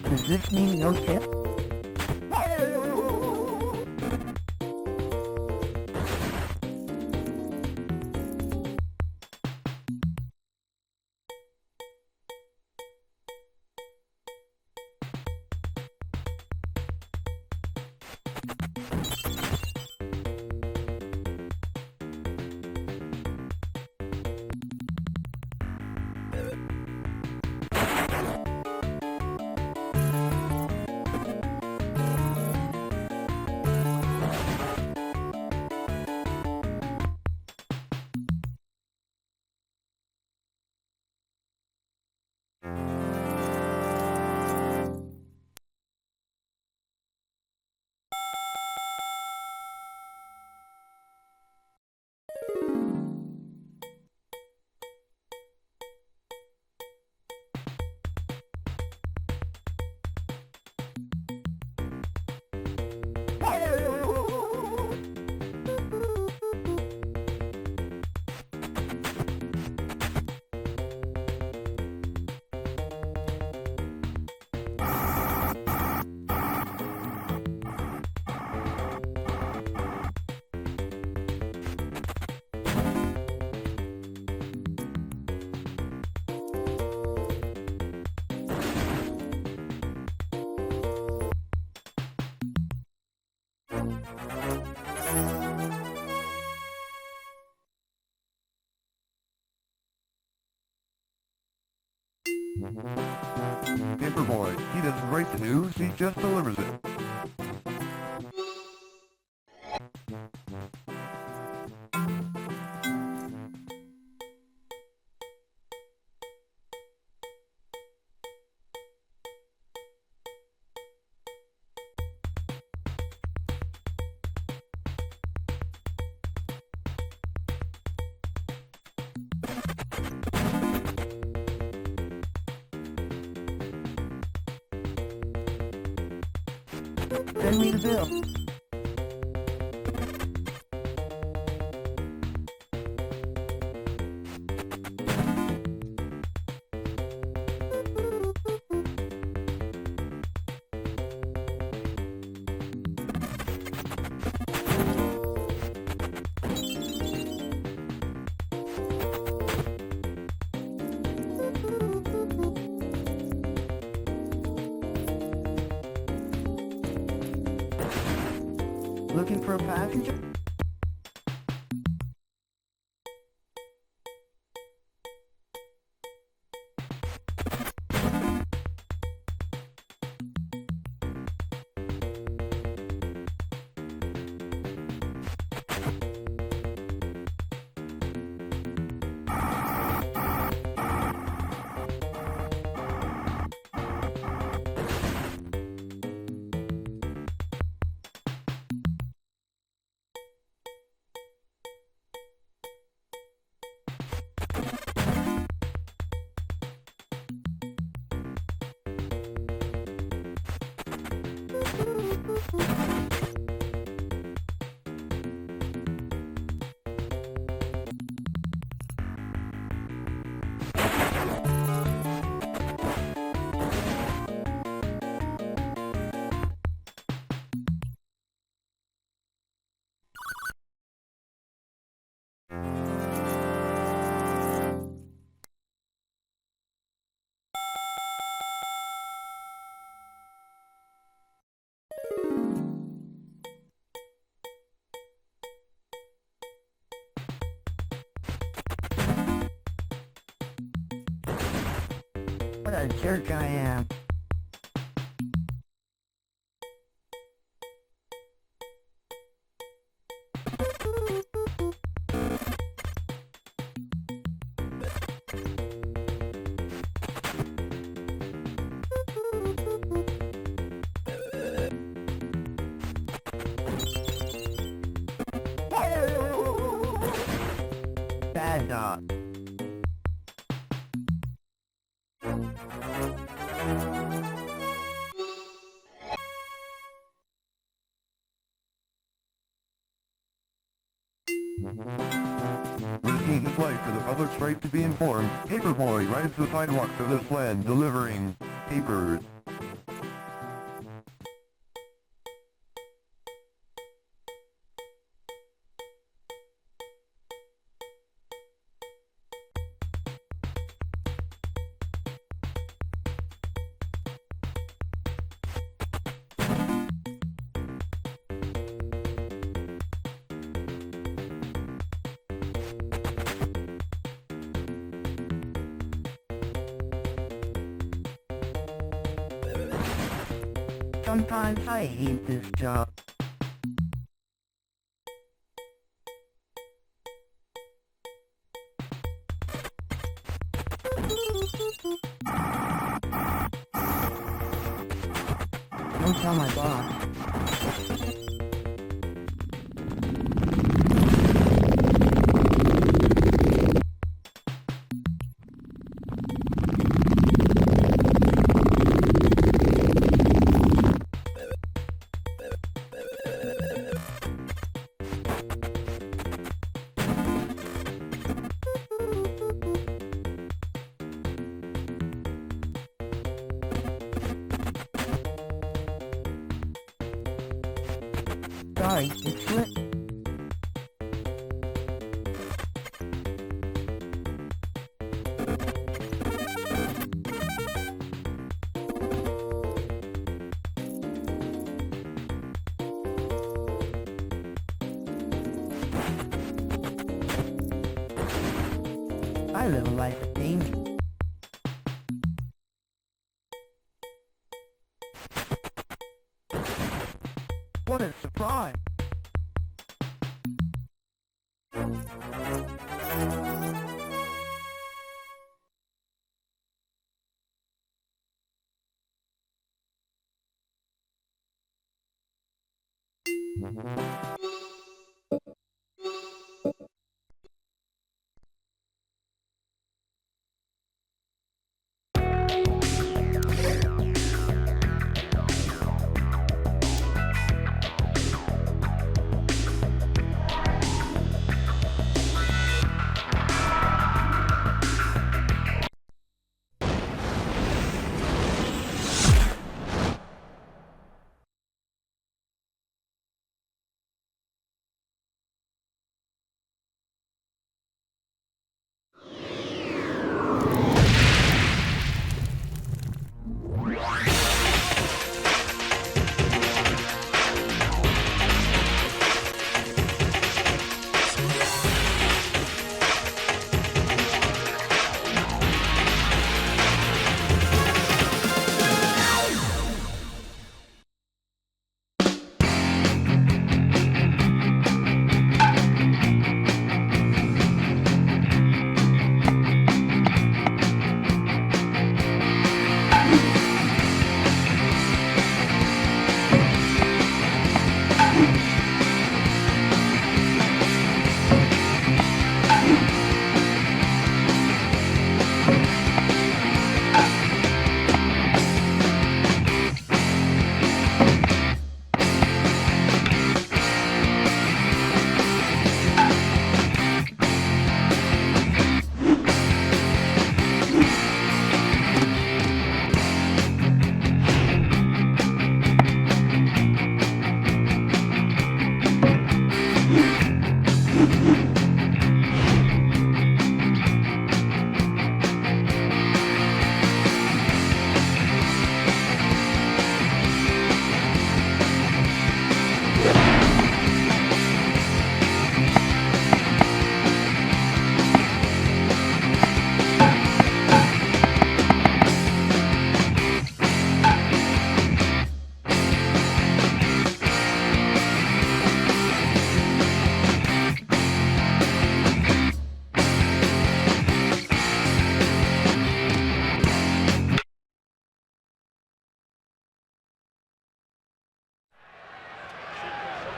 Does this mean no tip? Paperboy, he doesn't write the news, he just delivers it. Send me the bill. Looking for a passenger? What a jerk I am. Risking his life for the public's right to be informed, Paperboy rides the sidewalks of this land delivering papers. Sometimes I hate this job. Don't tell my boss. Sorry, it slipped. I live a life of danger. What a surprise!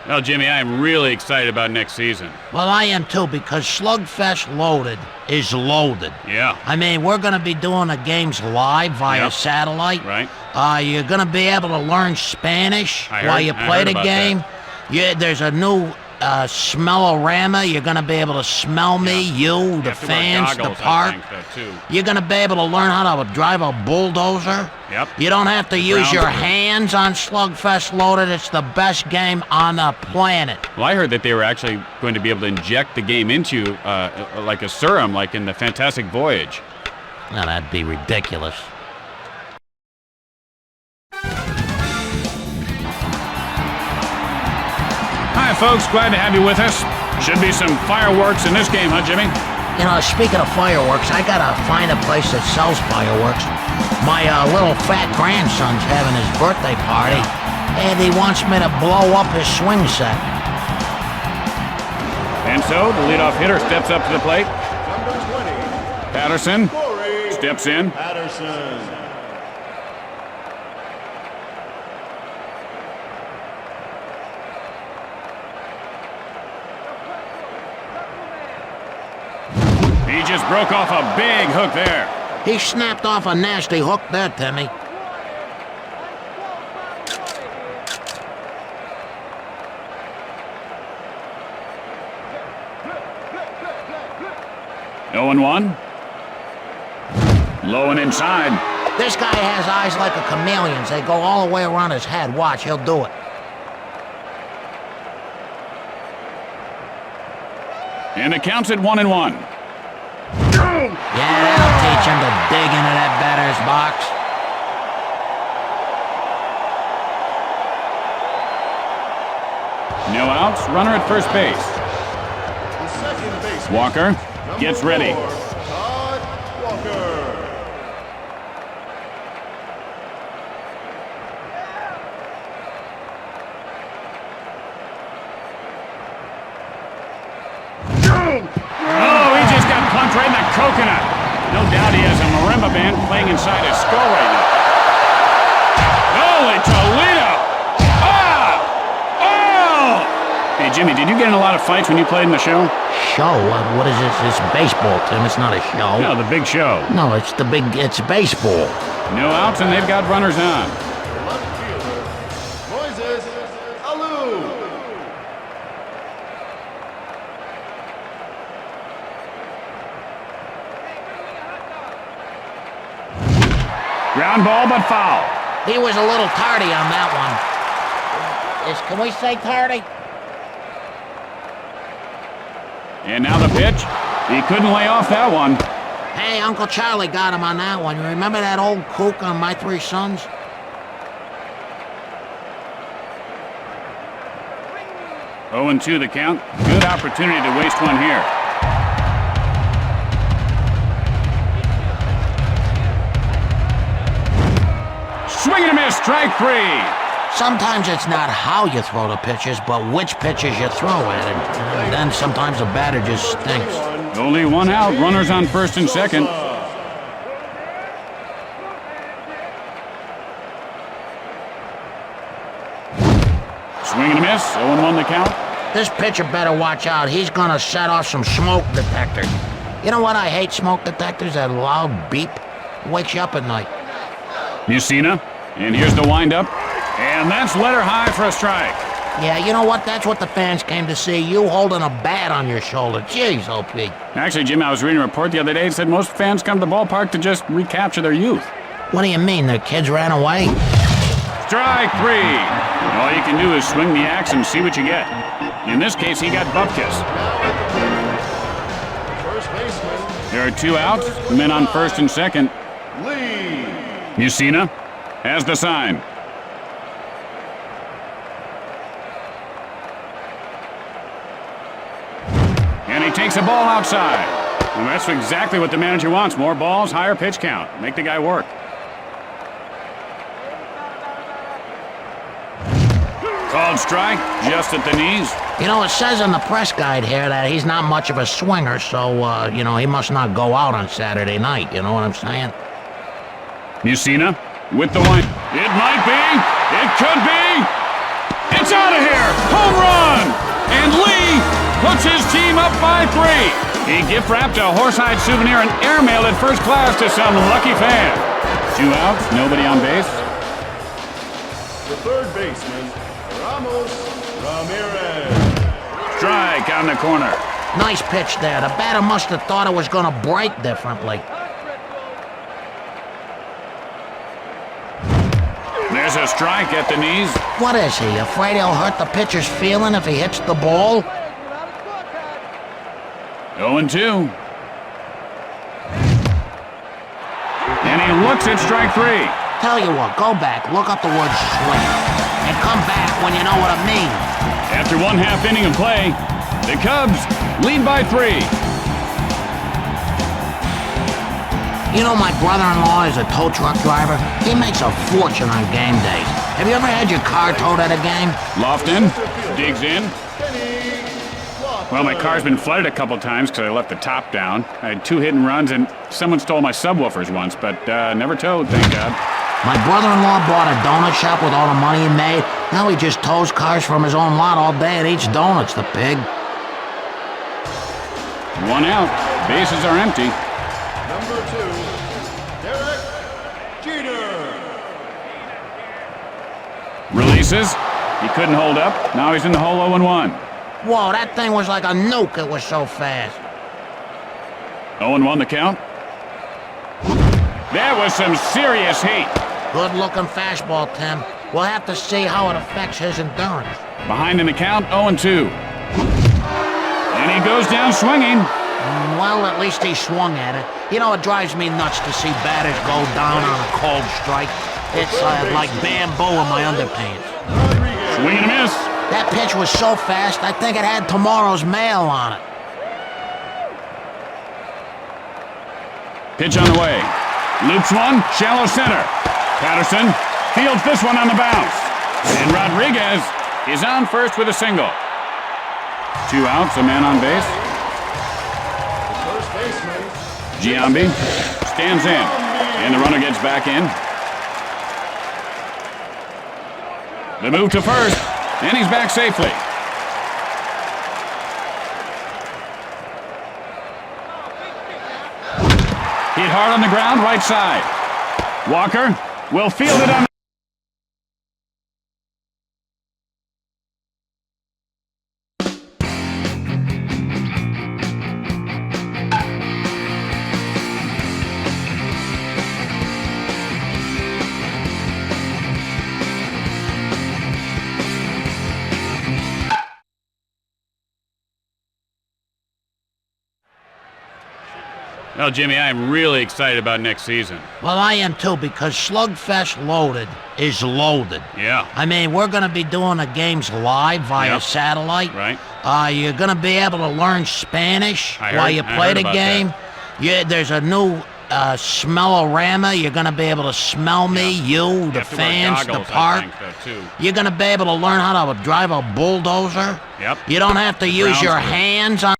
Well, Jimmy, I am really excited about next season. Well, I am too, because Slugfest Loaded is loaded. Yeah. I mean, we're going to be doing the games live via satellite. Right. You're going to be able to learn Spanish while you play the game. Yeah, there's a new smellorama. You're going to be able to smell me, the fans, the park. You're going to be able to learn how to drive a bulldozer. Yep. You don't have to use your hands on Slugfest Loaded. It's the best game on the planet. Well, I heard that they were actually going to be able to inject the game into you like a serum, like in the Fantastic Voyage. Now, that'd be ridiculous. Hi, folks. Glad to have you with us. Should be some fireworks in this game, huh, Jimmy? You know, speaking of fireworks, I gotta find a place that sells fireworks. My little fat grandson's having his birthday party, and he wants me to blow up his swing set. And so, the leadoff hitter steps up to the plate. Number 20. Patterson steps in. Patterson. He just broke off a big hook there. He snapped off a nasty hook there, Timmy. No 0-1. Low and inside. This guy has eyes like a chameleon's. They go all the way around his head. Watch, he'll do it. And it counts at 1-1. Yeah, that'll teach him to dig into that batter's box. No outs, runner at first base. The second baseman. Walker gets ready. Todd Walker. Oh, he just got punched right in the coconut. No doubt he has a marimba band playing inside his skull right now. Holy Toledo! Ah! Oh! Hey, Jimmy, did you get in a lot of fights when you played in the show? Show? What is this? It's baseball, Tim. It's not a show. No, the big show. No, it's baseball. No outs, and they've got runners on. Left fielder. Moises Alou. Ground ball, but foul. He was a little tardy on that one. Can we say tardy? And now the pitch. He couldn't lay off that one. Hey, Uncle Charlie got him on that one. You remember that old kook on My Three Sons? Oh, 0-2 the count. Good opportunity to waste one here. Swing and a miss, strike 3. Sometimes it's not how you throw the pitches, but which pitches you throw at it. And then sometimes the batter just stinks. Only one out, runners on first and second. Swing and a miss, 0-1 the count. This pitcher better watch out. He's gonna set off some smoke detectors. You know what? I hate smoke detectors, that loud beep. It wakes you up at night. Mussina, and here's the windup. And that's letter high for a strike. Yeah, you know what? That's what the fans came to see. You holding a bat on your shoulder. Jeez, OP. Actually, Jim, I was reading a report the other day that said most fans come to the ballpark to just recapture their youth. What do you mean? Their kids ran away? Strike 3. All you can do is swing the axe and see what you get. In this case, he got bupkis. First baseman. There are 2 outs, men on first and second. Lee. Mussina has the sign. And he takes a ball outside. And that's exactly what the manager wants. More balls, higher pitch count. Make the guy work. Called strike, just at the knees. You know, it says in the press guide here that he's not much of a swinger, so, you know, he must not go out on Saturday night. You know what I'm saying? Mussina with the one. It might be. It could be. It's out of here! Home run! And Lee puts his team up by 3. He gift-wrapped a horsehide souvenir and airmailed it first class to some lucky fan. 2 outs, nobody on base. The third baseman, Ramos Ramirez. Strike on the corner. Nice pitch there. The batter must have thought it was gonna break differently. There's a strike at the knees. What is he, afraid he'll hurt the pitcher's feeling if he hits the ball? 0-2. And he looks at strike 3. Tell you what, go back, look up the word swing, and come back when you know what it means. After 1/2 inning of play, the Cubs lead by 3. You know, my brother-in-law is a tow truck driver. He makes a fortune on game days. Have you ever had your car towed at a game? Lofton digs in. Well, my car's been flooded a couple times because I left the top down. I had 2 hit and runs, and someone stole my subwoofers once, but never towed, thank God. My brother-in-law bought a donut shop with all the money he made. Now he just tows cars from his own lot all day and eats donuts, the pig. 1 out. Bases are empty. Number 2, Derek Jeter. Releases. He couldn't hold up. Now he's in the hole 0-1. Whoa, that thing was like a nuke. It was so fast. 0-1 the count. That was some serious heat. Good-looking fastball, Tim. We'll have to see how it affects his endurance. Behind in the count, 0-2. And he goes down swinging. Well, at least he swung at it. You know, it drives me nuts to see batters go down on a cold strike. It's like bamboo in my underpants. Swing and a miss. That pitch was so fast, I think it had tomorrow's mail on it. Pitch on the way. Loops one, shallow center. Patterson fields this one on the bounce. And Rodriguez is on first with a single. 2 outs, a man on base. First baseman, Giambi stands in, and the runner gets back in. The move to first, and he's back safely. Hit hard on the ground, right side. Walker will field it on. Well, Jimmy, I am really excited about next season. Well, I am too, because Slugfest Loaded is loaded. Yeah. I mean, we're going to be doing the games live via satellite. Right. You're going to be able to learn Spanish while you play the game. Yeah, there's a new smell-o-rama. You're going to be able to smell me, you, the fans, the park. You're going to be able to learn how to drive a bulldozer. Yep. You don't have to use your hands on...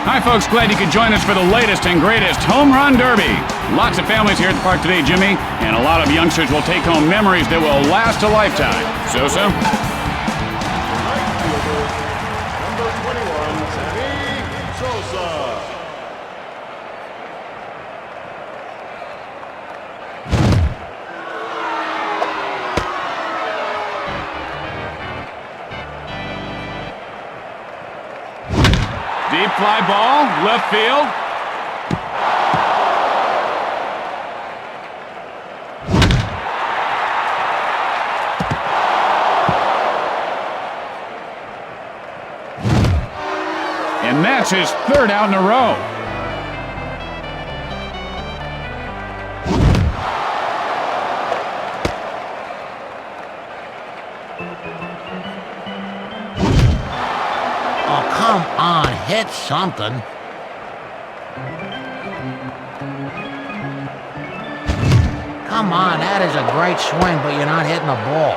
Hi, folks. Glad you could join us for the latest and greatest Home Run Derby. Lots of families here at the park today, Jimmy, and a lot of youngsters will take home memories that will last a lifetime. Sosa? right fielder, number 21, Sammy Sosa. Deep fly ball, left field. And that's his 3rd out in a row. Oh, come on, hit something. Come on, that is a great swing, but you're not hitting the ball.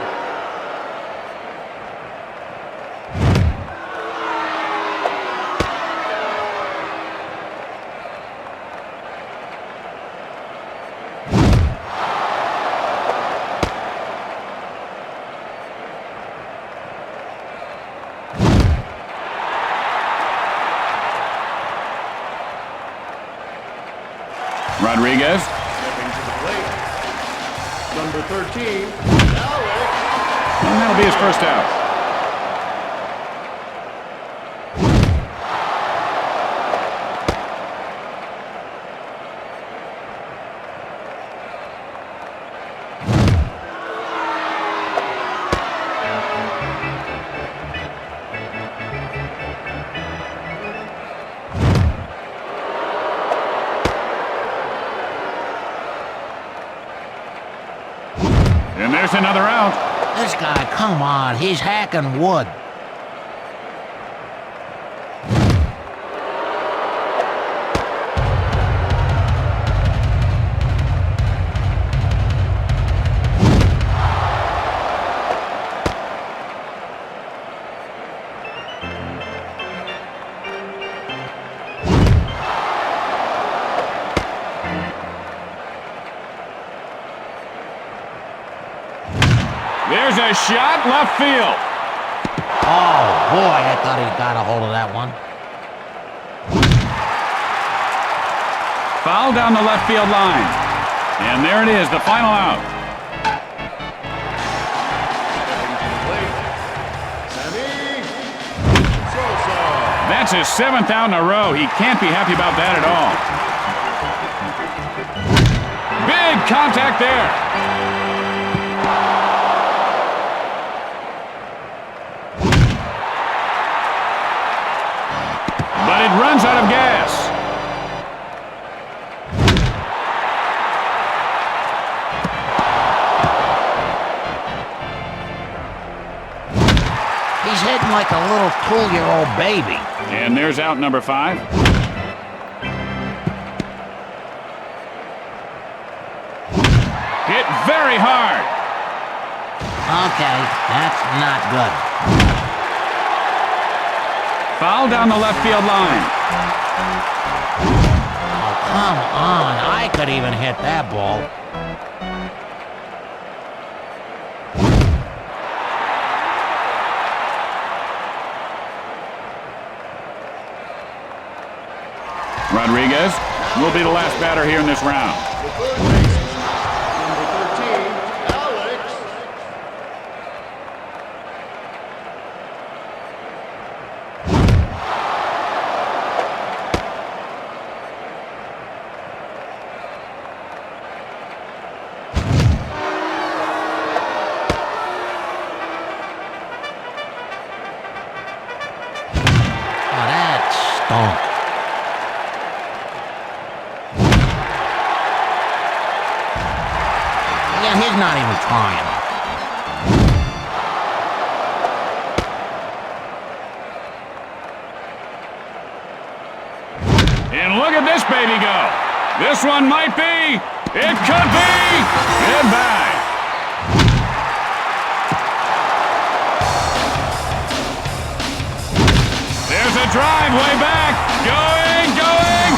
Rodriguez. Stepping to the plate. Number 13, Alex. And that'll be his first out. And there's another out. This guy, come on, he's hacking wood. There's a shot left field. Oh, boy, I thought he got a hold of that one. Foul down the left field line. And there it is, the final out. That's his 7th out in a row. He can't be happy about that at all. Big contact there. But it runs out of gas. He's hitting like a little 2-year-old baby. And there's out number 5. Hit very hard. Okay, that's not good. Foul down the left field line. Oh, come on. I could even hit that ball. Rodriguez will be the last batter here in this round. The third baseman, number 13, Alex. Oh, that stunk. Yeah, he's not even trying. And look at this baby go. This one might be. It could be. Goodbye. There's a drive way back. Going, going.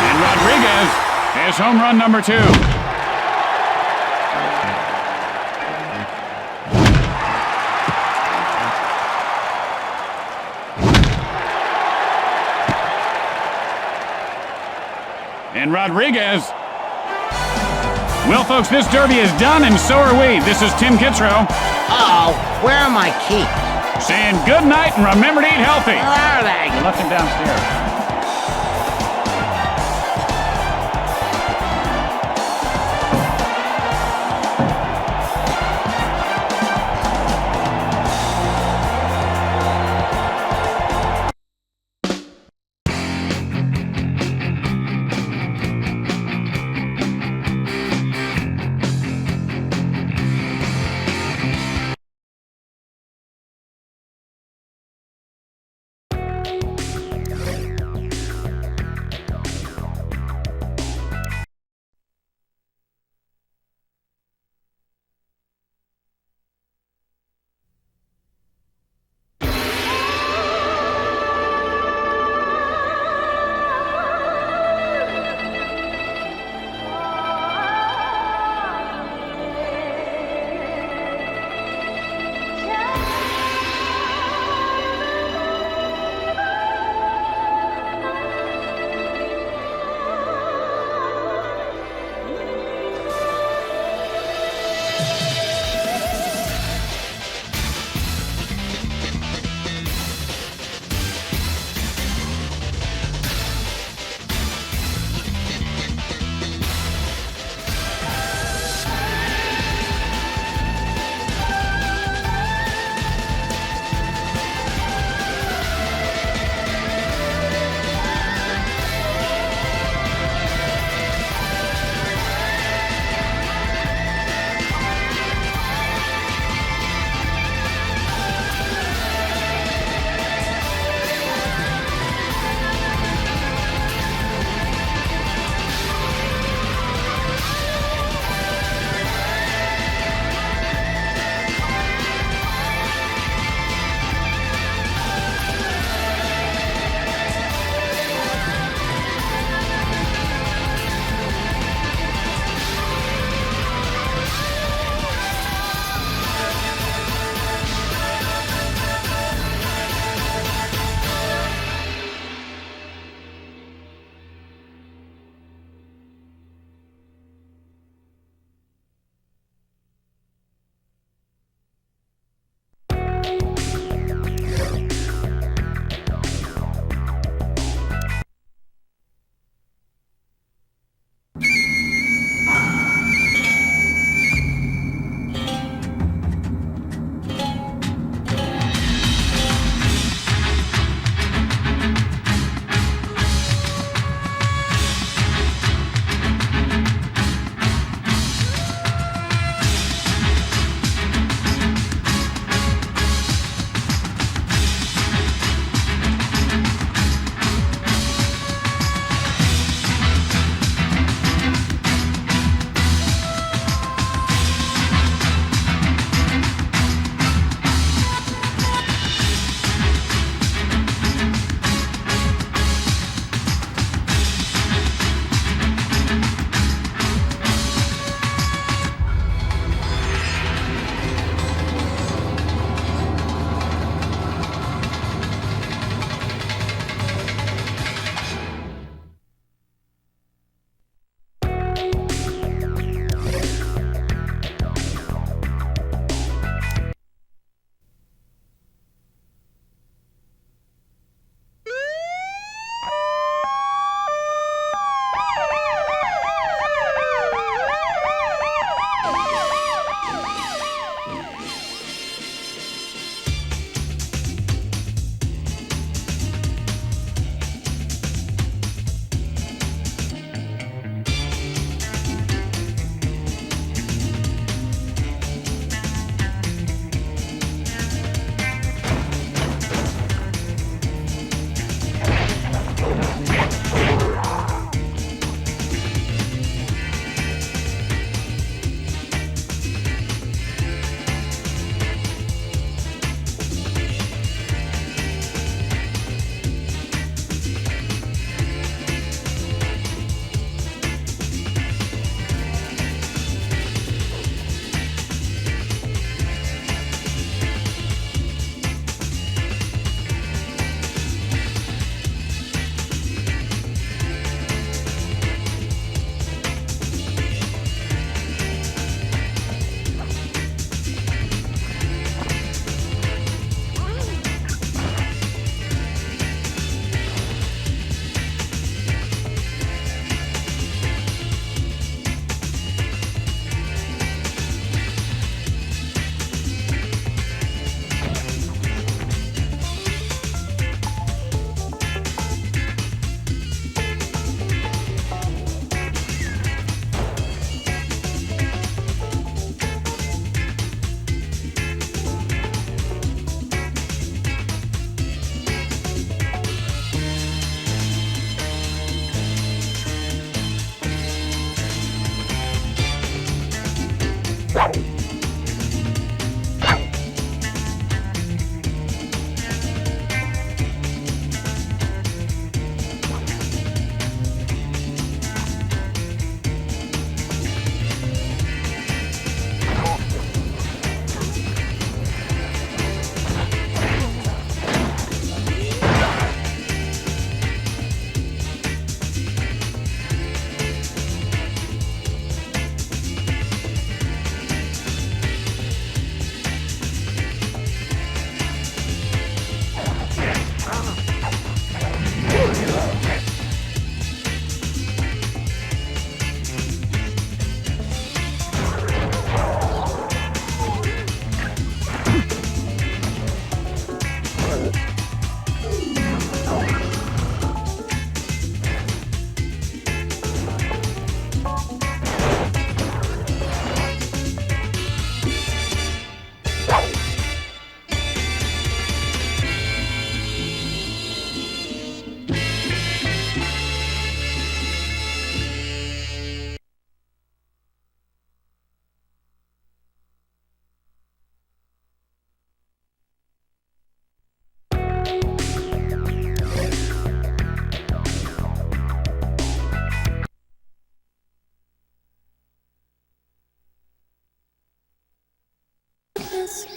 And Rodriguez has home run number 2. And Rodriguez. Well, folks, this derby is done, and so are we. This is Tim Kitzrow. Uh-oh, where are my keys? Saying good night and remember to eat healthy. Where are they? You left them downstairs.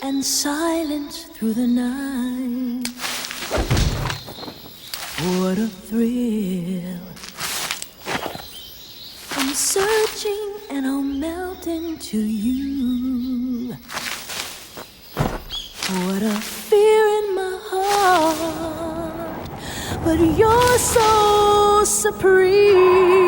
and silence through the night. What a thrill. I'm searching and I'll melt into you. What a fear in my heart, but you're so supreme.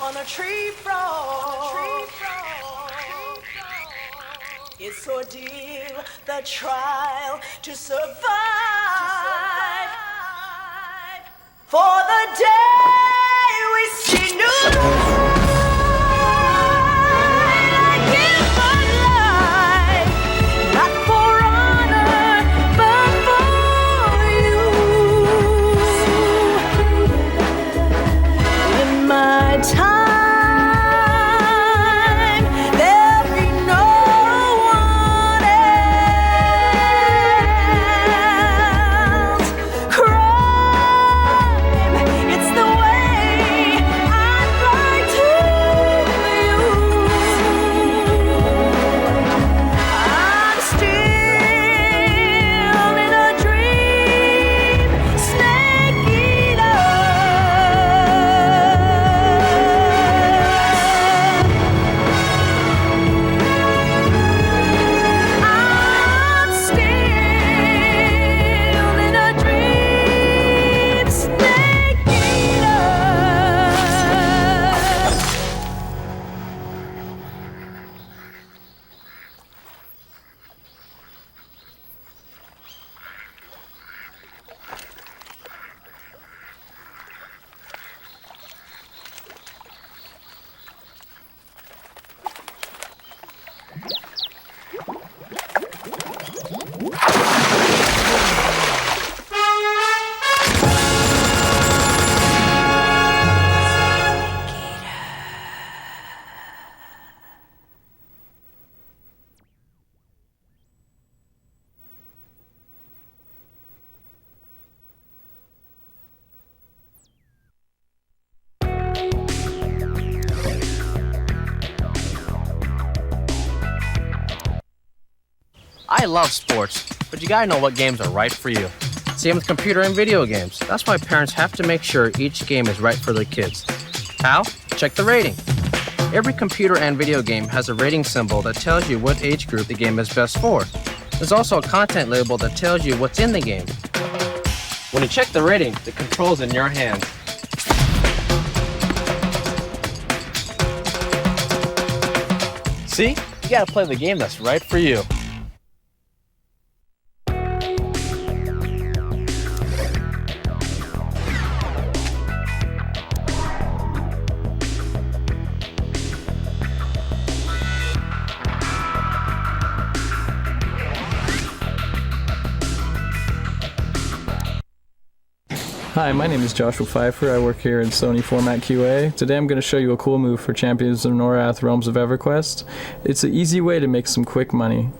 On a tree frog. It's ordeal, the trial to survive. For the day we see new light, I give my life, not for honor, but for you. In my time, it's the way I love sports, but you gotta know what games are right for you. Same with computer and video games. That's why parents have to make sure each game is right for their kids. How? Check the rating. Every computer and video game has a rating symbol that tells you what age group the game is best for. There's also a content label that tells you what's in the game. When you check the rating, the control's in your hands. See? You gotta play the game that's right for you. Hi, my name is Joshua Pfeiffer. I work here in Sony Format QA. Today I'm going to show you a cool move for champions of Norrath Realms of Everquest. It's an easy way to make some quick money.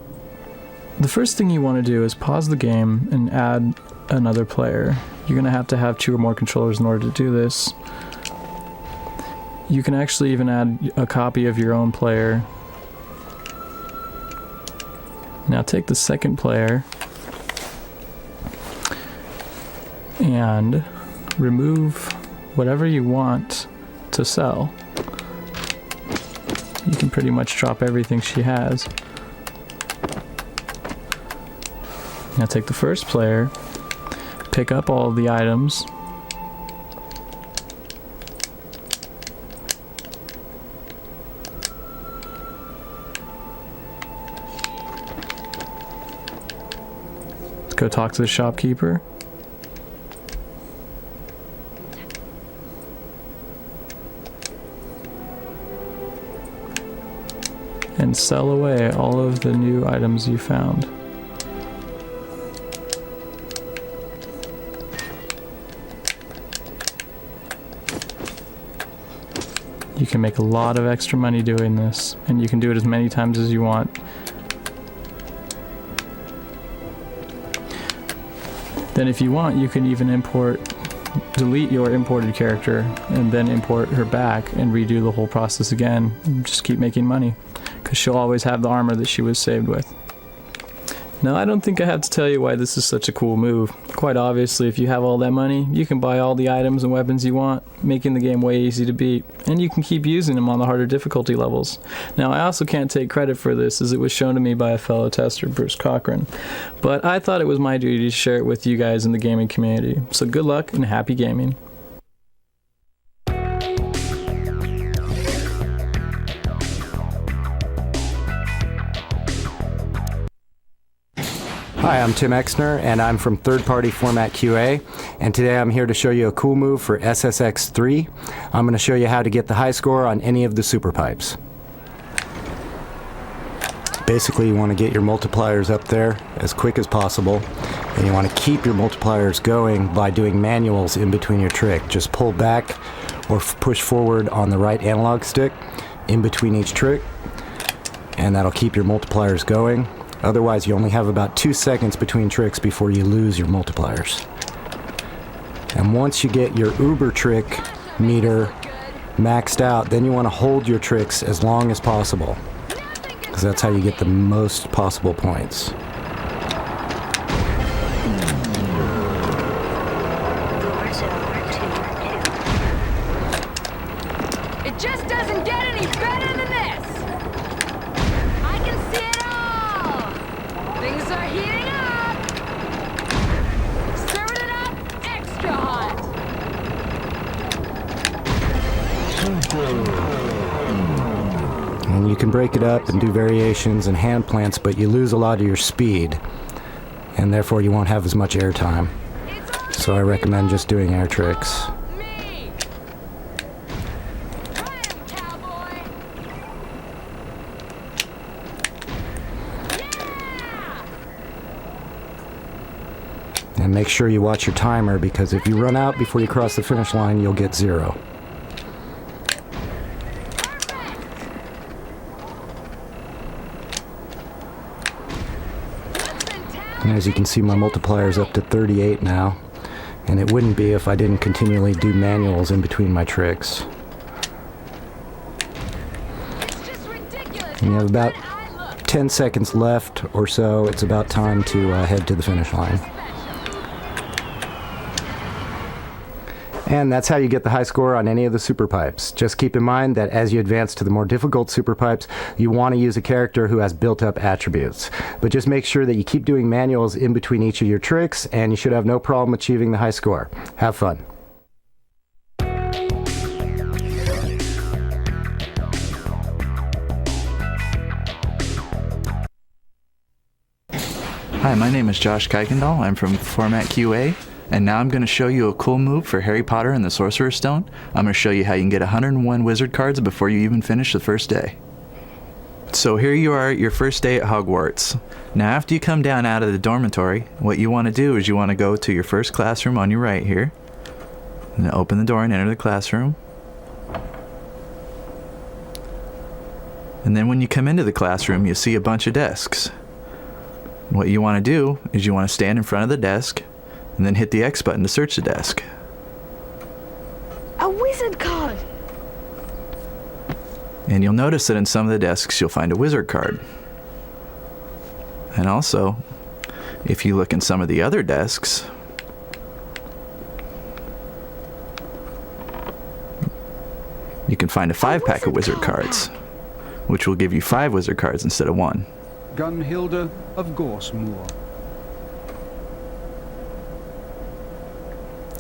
The first thing you want to do is pause the game and add another player. You're going to have 2 or more controllers in order to do this. You can actually even add a copy of your own player. Now take the second player and remove whatever you want to sell. You can pretty much drop everything she has. Now take the first player, pick up all of the items, let's go talk to the shopkeeper. And sell away all of the new items you found. You can make a lot of extra money doing this, and you can do it as many times as you want. Then if you want, you can even delete your imported character and then import her back and redo the whole process again. Just keep making money, because she'll always have the armor that she was saved with. Now, I don't think I have to tell you why this is such a cool move. Quite obviously, if you have all that money, you can buy all the items and weapons you want, making the game way easy to beat, and you can keep using them on the harder difficulty levels. Now, I also can't take credit for this, as it was shown to me by a fellow tester, Bruce Cochran, but I thought it was my duty to share it with you guys in the gaming community. So good luck and happy gaming. Hi, I'm Tim Exner, and I'm from Third Party Format QA, and today I'm here to show you a cool move for SSX3. I'm going to show you how to get the high score on any of the super pipes. Basically, you want to get your multipliers up there as quick as possible, and you want to keep your multipliers going by doing manuals in between your trick. Just pull back or push forward on the right analog stick in between each trick, and that'll keep your multipliers going. Otherwise, you only have about 2 seconds between tricks before you lose your multipliers. And once you get your Uber trick meter maxed out, then you want to hold your tricks as long as possible, because that's how you get the most possible points. It just doesn't get any better than this! I can see it all! Things are heating up! Serving it up extra hot! And you can break it up and do variations and hand plants, but you lose a lot of your speed, and therefore you won't have as much air time. So I recommend just doing air tricks. And make sure you watch your timer, because if you run out before you cross the finish line, you'll get 0. And as you can see, my multiplier is up to 38 now, and it wouldn't be if I didn't continually do manuals in between my tricks. And you have about 10 seconds left or so. It's about time to head to the finish line. And that's how you get the high score on any of the super pipes. Just keep in mind that as you advance to the more difficult super pipes, you want to use a character who has built-up attributes. But just make sure that you keep doing manuals in between each of your tricks, and you should have no problem achieving the high score. Have fun. Hi, my name is Josh Kuykendall. I'm from Format QA. And now I'm going to show you a cool move for Harry Potter and the Sorcerer's Stone. I'm going to show you how you can get 101 wizard cards before you even finish the first day. So here you are at your first day at Hogwarts. Now after you come down out of the dormitory, what you want to do is you want to go to your first classroom on your right here. And open the door and enter the classroom. And then when you come into the classroom, you'll see a bunch of desks. What you want to do is you want to stand in front of the desk and then hit the X button to search the desk. A wizard card! And you'll notice that in some of the desks you'll find a wizard card. And also, if you look in some of the other desks, you can find a 5-pack of wizard cards, which will give you 5 wizard cards instead of 1. Gunhilda of Gorsemoor.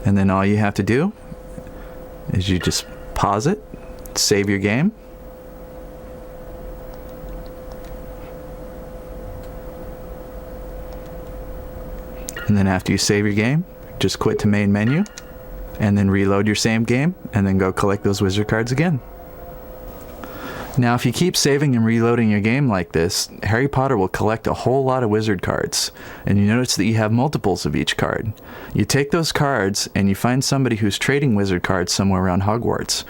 And then all you have to do is you just pause it, save your game, and then after you save your game, just quit to main menu, and then reload your same game, and then go collect those wizard cards again. Now if you keep saving and reloading your game like this, Harry Potter will collect a whole lot of wizard cards, and you notice that you have multiples of each card. You take those cards and you find somebody who's trading wizard cards somewhere around Hogwarts.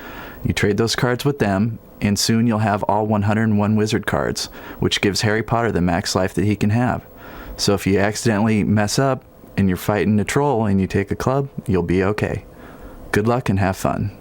You trade those cards with them, and soon you'll have all 101 wizard cards, which gives Harry Potter the max life that he can have. So if you accidentally mess up and you're fighting a troll and you take a club, you'll be okay. Good luck and have fun.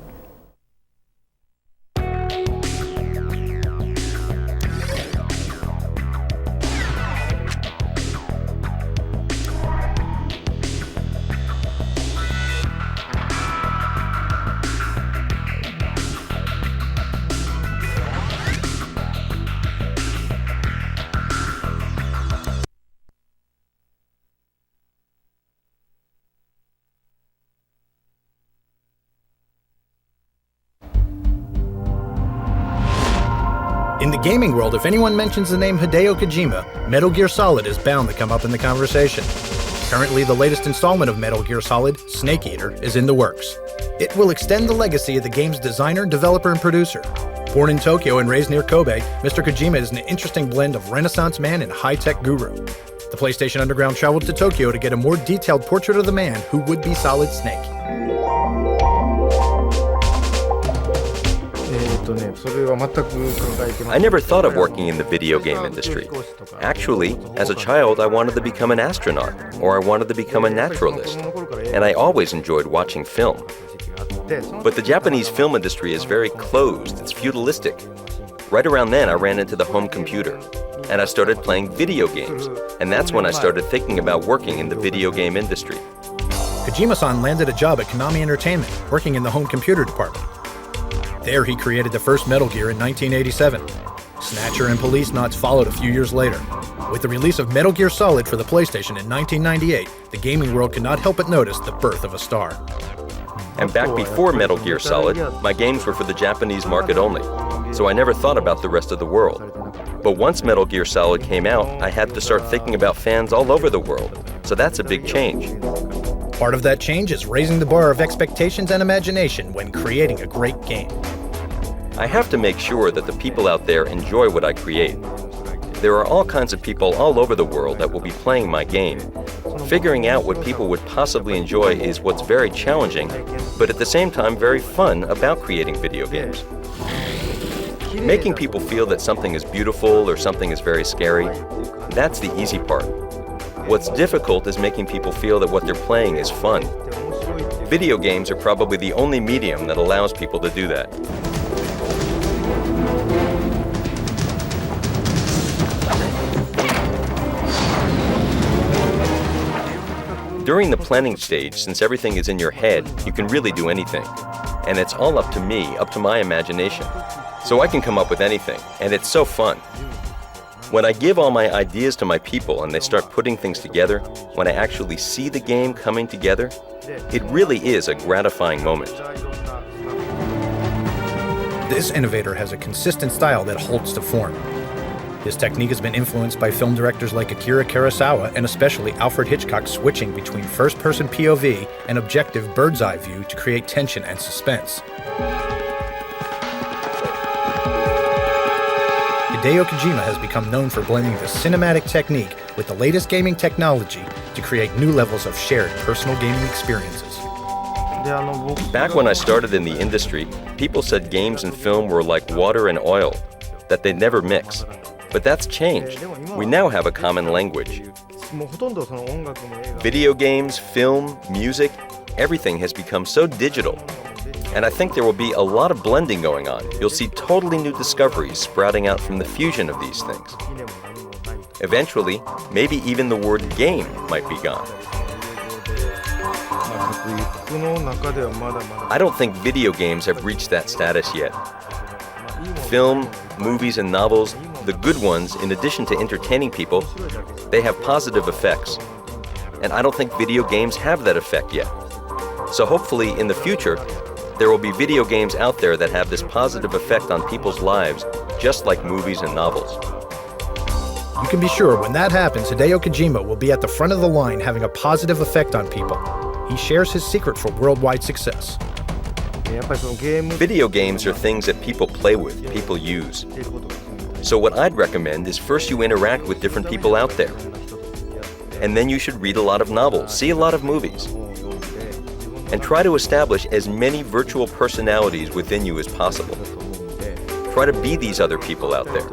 In the gaming world, if anyone mentions the name Hideo Kojima, Metal Gear Solid is bound to come up in the conversation. Currently, the latest installment of Metal Gear Solid, Snake Eater, is in the works. It will extend the legacy of the game's designer, developer, and producer. Born in Tokyo and raised near Kobe, Mr. Kojima is an interesting blend of Renaissance man and high-tech guru. The PlayStation Underground traveled to Tokyo to get a more detailed portrait of the man who would be Solid Snake. I never thought of working in the video game industry. Actually, as a child, I wanted to become an astronaut, or I wanted to become a naturalist, and I always enjoyed watching film. But the Japanese film industry is very closed, it's feudalistic. Right around then, I ran into the home computer, and I started playing video games, and that's when I started thinking about working in the video game industry. Kojima-san landed a job at Konami Entertainment, working in the home computer department. There he created the first Metal Gear in 1987. Snatcher and Police Knots followed a few years later. With the release of Metal Gear Solid for the PlayStation in 1998, the gaming world could not help but notice the birth of a star. And back before Metal Gear Solid, my games were for the Japanese market only, so I never thought about the rest of the world. But once Metal Gear Solid came out, I had to start thinking about fans all over the world, so that's a big change. Part of that change is raising the bar of expectations and imagination when creating a great game. I have to make sure that the people out there enjoy what I create. There are all kinds of people all over the world that will be playing my game. Figuring out what people would possibly enjoy is what's very challenging, but at the same time very fun about creating video games. Making people feel that something is beautiful or something is very scary, that's the easy part. What's difficult is making people feel that what they're playing is fun. Video games are probably the only medium that allows people to do that. During the planning stage, since everything is in your head, you can really do anything. And it's all up to me, up to my imagination. So I can come up with anything, and it's so fun. When I give all my ideas to my people and they start putting things together, when I actually see the game coming together, it really is a gratifying moment. This innovator has a consistent style that holds to form. His technique has been influenced by film directors like Akira Kurosawa and especially Alfred Hitchcock switching between first-person POV and objective bird's-eye view to create tension and suspense. Hideo Kojima has become known for blending the cinematic technique with the latest gaming technology to create new levels of shared personal gaming experiences. Back when I started in the industry, people said games and film were like water and oil, that they'd never mix. But that's changed. We now have a common language. Video games, film, music, everything has become so digital. And I think there will be a lot of blending going on. You'll see totally new discoveries sprouting out from the fusion of these things. Eventually, maybe even the word game might be gone. I don't think video games have reached that status yet. Film, movies, and novels, the good ones, in addition to entertaining people, they have positive effects. And I don't think video games have that effect yet. So hopefully, in the future, there will be video games out there that have this positive effect on people's lives, just like movies and novels. You can be sure when that happens, Hideo Kojima will be at the front of the line having a positive effect on people. He shares his secret for worldwide success. Video games are things that people play with, people use. So what I'd recommend is first you interact with different people out there. And then you should read a lot of novels, see a lot of movies. And try to establish as many virtual personalities within you as possible. Try to be these other people out there.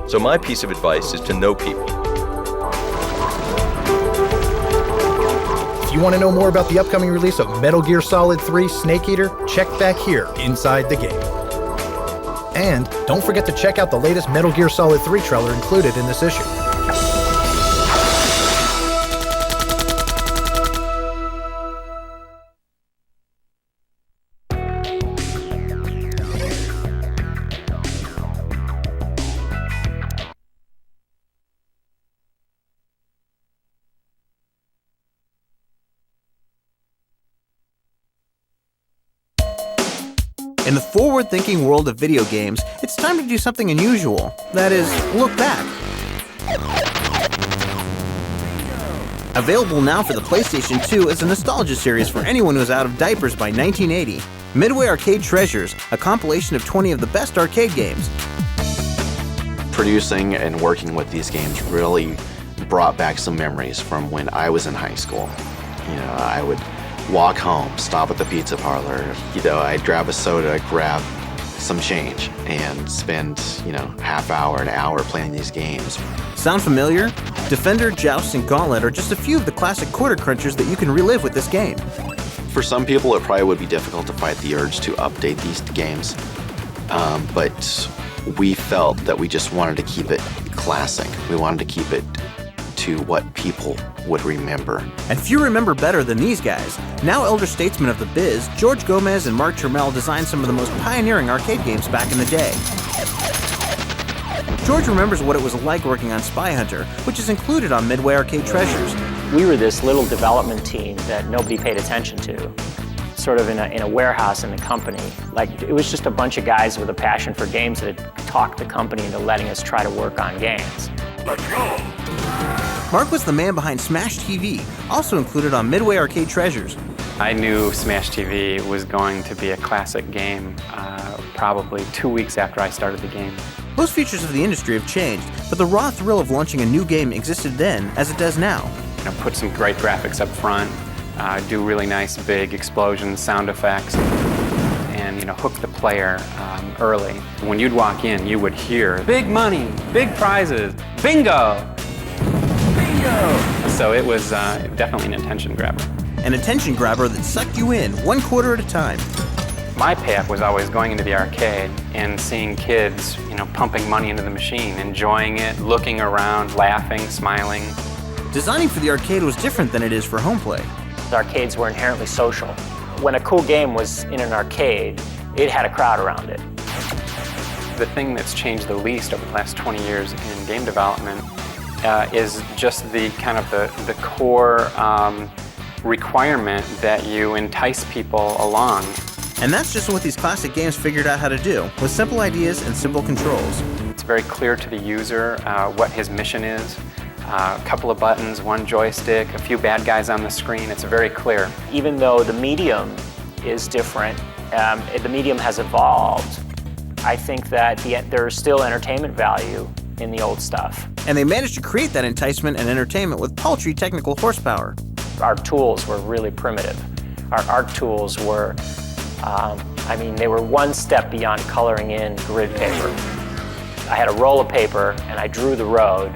So my piece of advice is to know people. If you want to know more about the upcoming release of Metal Gear Solid 3 Snake Eater, check back here inside the game. And don't forget to check out the latest Metal Gear Solid 3 trailer included in this issue. In the forward-thinking world of video games, it's time to do something unusual. That is, look back. Available now for the PlayStation 2 is a nostalgia series for anyone who was out of diapers by 1980. Midway Arcade Treasures, a compilation of 20 of the best arcade games. Producing and working with these games really brought back some memories from when I was in high school. You know, I would walk home, stop at the pizza parlor, I'd grab a soda, grab some change, and spend, half hour, an hour playing these games. Sound familiar? Defender, Joust, and Gauntlet are just a few of the classic quarter crunchers that you can relive with this game. For some people, it probably would be difficult to fight the urge to update these games, but we felt that we just wanted to keep it classic. We wanted to keep it to what people would remember. And few remember better than these guys. Now elder statesmen of the biz, George Gomez and Mark Turmel designed some of the most pioneering arcade games back in the day. George remembers what it was like working on Spy Hunter, which is included on Midway Arcade Treasures. We were this little development team that nobody paid attention to, sort of in a warehouse in the company. Like, it was just a bunch of guys with a passion for games that had talked the company into letting us try to work on games. Let's go! Mark was the man behind Smash TV, also included on Midway Arcade Treasures. I knew Smash TV was going to be a classic game probably 2 weeks after I started the game. Most features of the industry have changed, but the raw thrill of launching a new game existed then as it does now. Put some great graphics up front, do really nice big explosions, sound effects, and hook the player early. When you'd walk in, you would hear big money, big prizes, bingo! So it was definitely an attention grabber. An attention grabber that sucked you in, one quarter at a time. My payoff was always going into the arcade and seeing kids, pumping money into the machine, enjoying it, looking around, laughing, smiling. Designing for the arcade was different than it is for home play. The arcades were inherently social. When a cool game was in an arcade, it had a crowd around it. The thing that's changed the least over the last 20 years in game development is just the kind of the core requirement that you entice people along. And that's just what these classic games figured out how to do, with simple ideas and simple controls. It's very clear to the user what his mission is. A couple of buttons, one joystick, a few bad guys on the screen. It's very clear. Even though the medium is different, the medium has evolved, I think that there's still entertainment value in the old stuff. And they managed to create that enticement and entertainment with paltry technical horsepower. Our tools were really primitive. Our art tools were, they were one step beyond coloring in grid paper. I had a roll of paper and I drew the road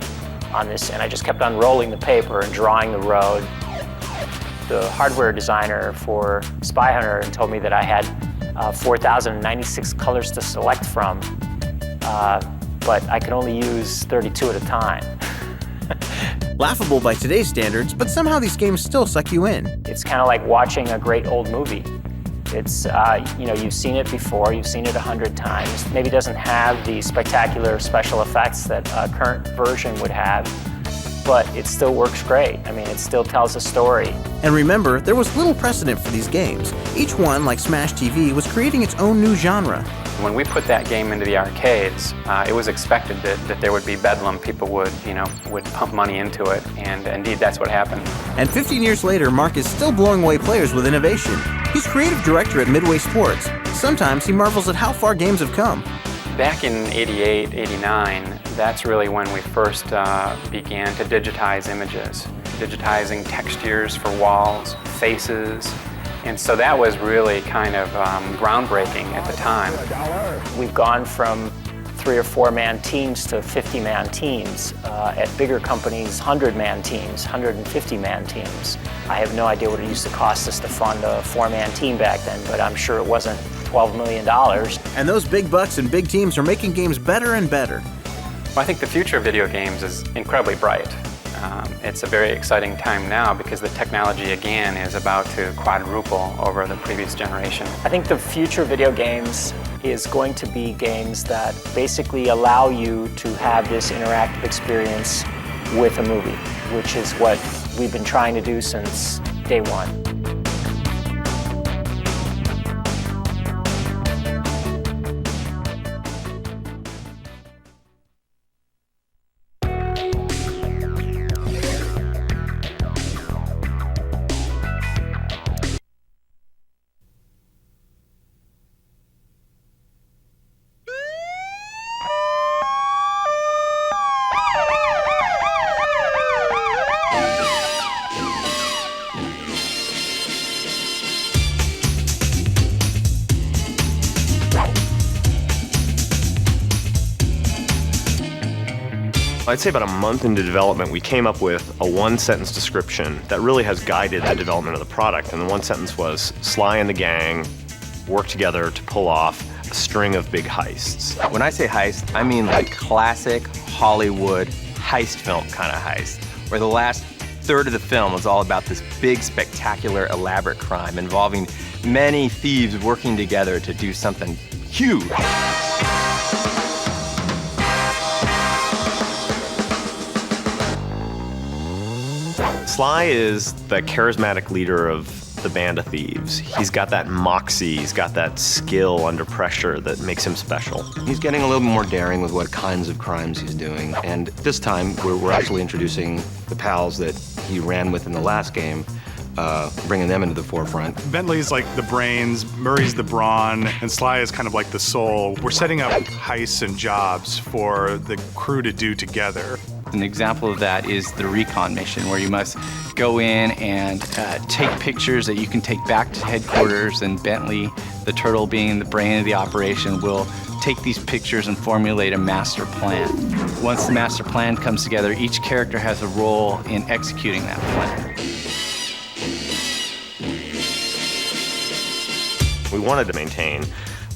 on this, and I just kept on rolling the paper and drawing the road. The hardware designer for Spy Hunter told me that I had 4,096 colors to select from, but I could only use 32 at a time. Laughable by today's standards, but somehow these games still suck you in. It's kind of like watching a great old movie. It's, you've seen it before, you've seen it 100 times. Maybe it doesn't have the spectacular special effects that a current version would have, but it still works great. It still tells a story. And remember, there was little precedent for these games. Each one, like Smash TV, was creating its own new genre. When we put that game into the arcades, it was expected that there would be bedlam. People would pump money into it, and indeed that's what happened. And 15 years later, Mark is still blowing away players with innovation. He's creative director at Midway Sports. Sometimes he marvels at how far games have come. Back in '88, '89, that's really when we first began to digitize images, digitizing textures for walls, faces. And so that was really kind of groundbreaking at the time. We've gone from 3 or 4-man teams to 50-man teams. At bigger companies, 100-man teams, 150-man teams. I have no idea what it used to cost us to fund a 4-man team back then, but I'm sure it wasn't $12 million. And those big bucks and big teams are making games better and better. Well, I think the future of video games is incredibly bright. It's a very exciting time now because the technology, again, is about to quadruple over the previous generation. I think the future of video games is going to be games that basically allow you to have this interactive experience with a movie, which is what we've been trying to do since day one. I'd say about a month into development, we came up with a one-sentence description that really has guided the development of the product. And the one sentence was, Sly and the gang work together to pull off a string of big heists. When I say heist, I mean like classic Hollywood heist film kind of heist, where the last third of the film was all about this big, spectacular, elaborate crime involving many thieves working together to do something huge. Sly is the charismatic leader of the band of thieves. He's got that moxie, he's got that skill under pressure that makes him special. He's getting a little more daring with what kinds of crimes he's doing. And this time, we're actually introducing the pals that he ran with in the last game, bringing them into the forefront. Bentley's like the brains, Murray's the brawn, and Sly is kind of like the soul. We're setting up heists and jobs for the crew to do together. An example of that is the recon mission, where you must go in and take pictures that you can take back to headquarters, and Bentley, the turtle being the brain of the operation, will take these pictures and formulate a master plan. Once the master plan comes together, each character has a role in executing that plan. We wanted to maintain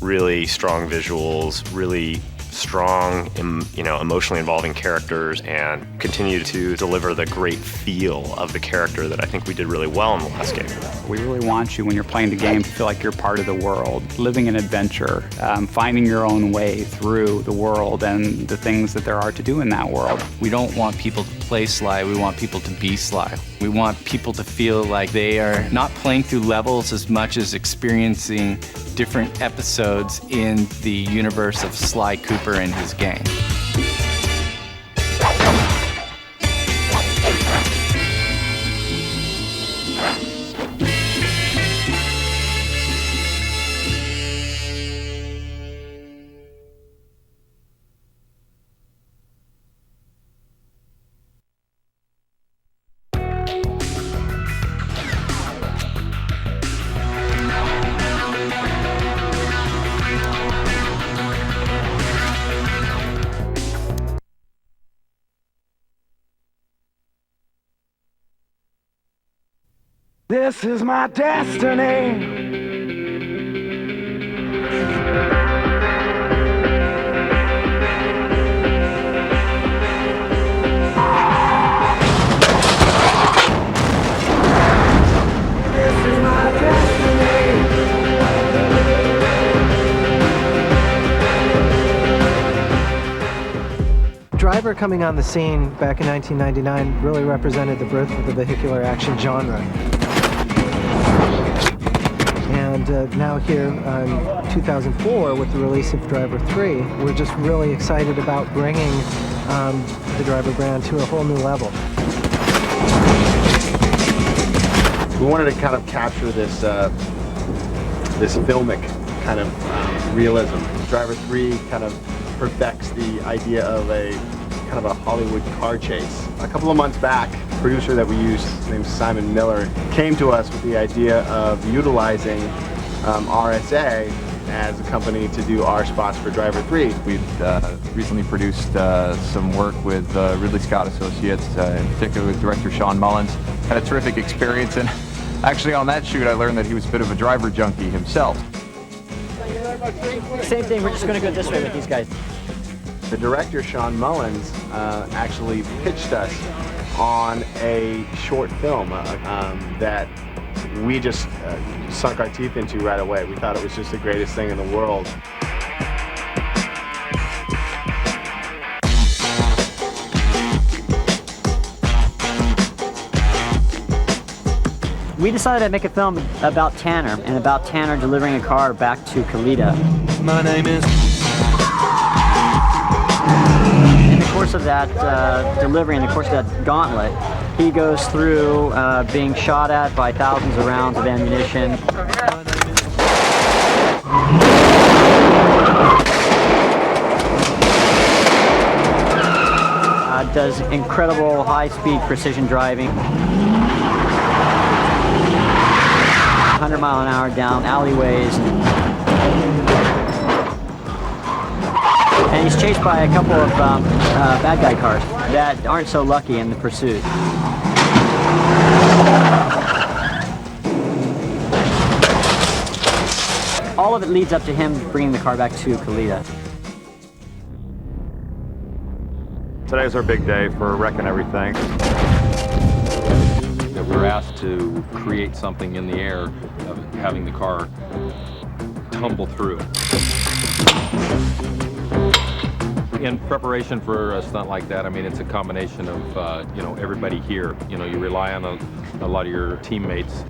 really strong visuals, really strong, emotionally involving characters and continue to deliver the great feel of the character that I think we did really well in the last game. We really want you, when you're playing the game, to feel like you're part of the world, living an adventure, finding your own way through the world and the things that there are to do in that world. We don't want people to play Sly, we want people to be Sly. We want people to feel like they are not playing through levels as much as experiencing different episodes in the universe of Sly Cooper and his gang. This is my destiny. Driver coming on the scene back in 1999 really represented the birth of the vehicular action genre. And now here in 2004 with the release of Driver 3, we're just really excited about bringing the Driver brand to a whole new level. We wanted to kind of capture this this filmic kind of realism. Driver 3 kind of perfects the idea of a kind of a Hollywood car chase. A couple of months back, a producer that we used named Simon Miller came to us with the idea of utilizing RSA as a company to do our spots for Driver 3. We've recently produced some work with Ridley Scott Associates, in particular with director Sean Mullins. Had a terrific experience, and actually on that shoot I learned that he was a bit of a driver junkie himself. Same thing, we're just going to go this way with these guys. The director, Sean Mullins, actually pitched us on a short film that we just sunk our teeth into right away. We thought it was just the greatest thing in the world. We decided to make a film about Tanner, and about Tanner delivering a car back to Kalita. My name is... In the course of that delivery, in the course of that gauntlet, he goes through being shot at by thousands of rounds of ammunition. Does incredible high-speed precision driving. 100 mile an hour down alleyways. And he's chased by a couple of bad guy cars that aren't so lucky in the pursuit. All of it leads up to him bringing the car back to Kalita. Today's our big day for wrecking everything. We were asked to create something in the air of having the car tumble through. In preparation for a stunt like that, I mean, it's a combination of, everybody here. You rely on a lot of your teammates.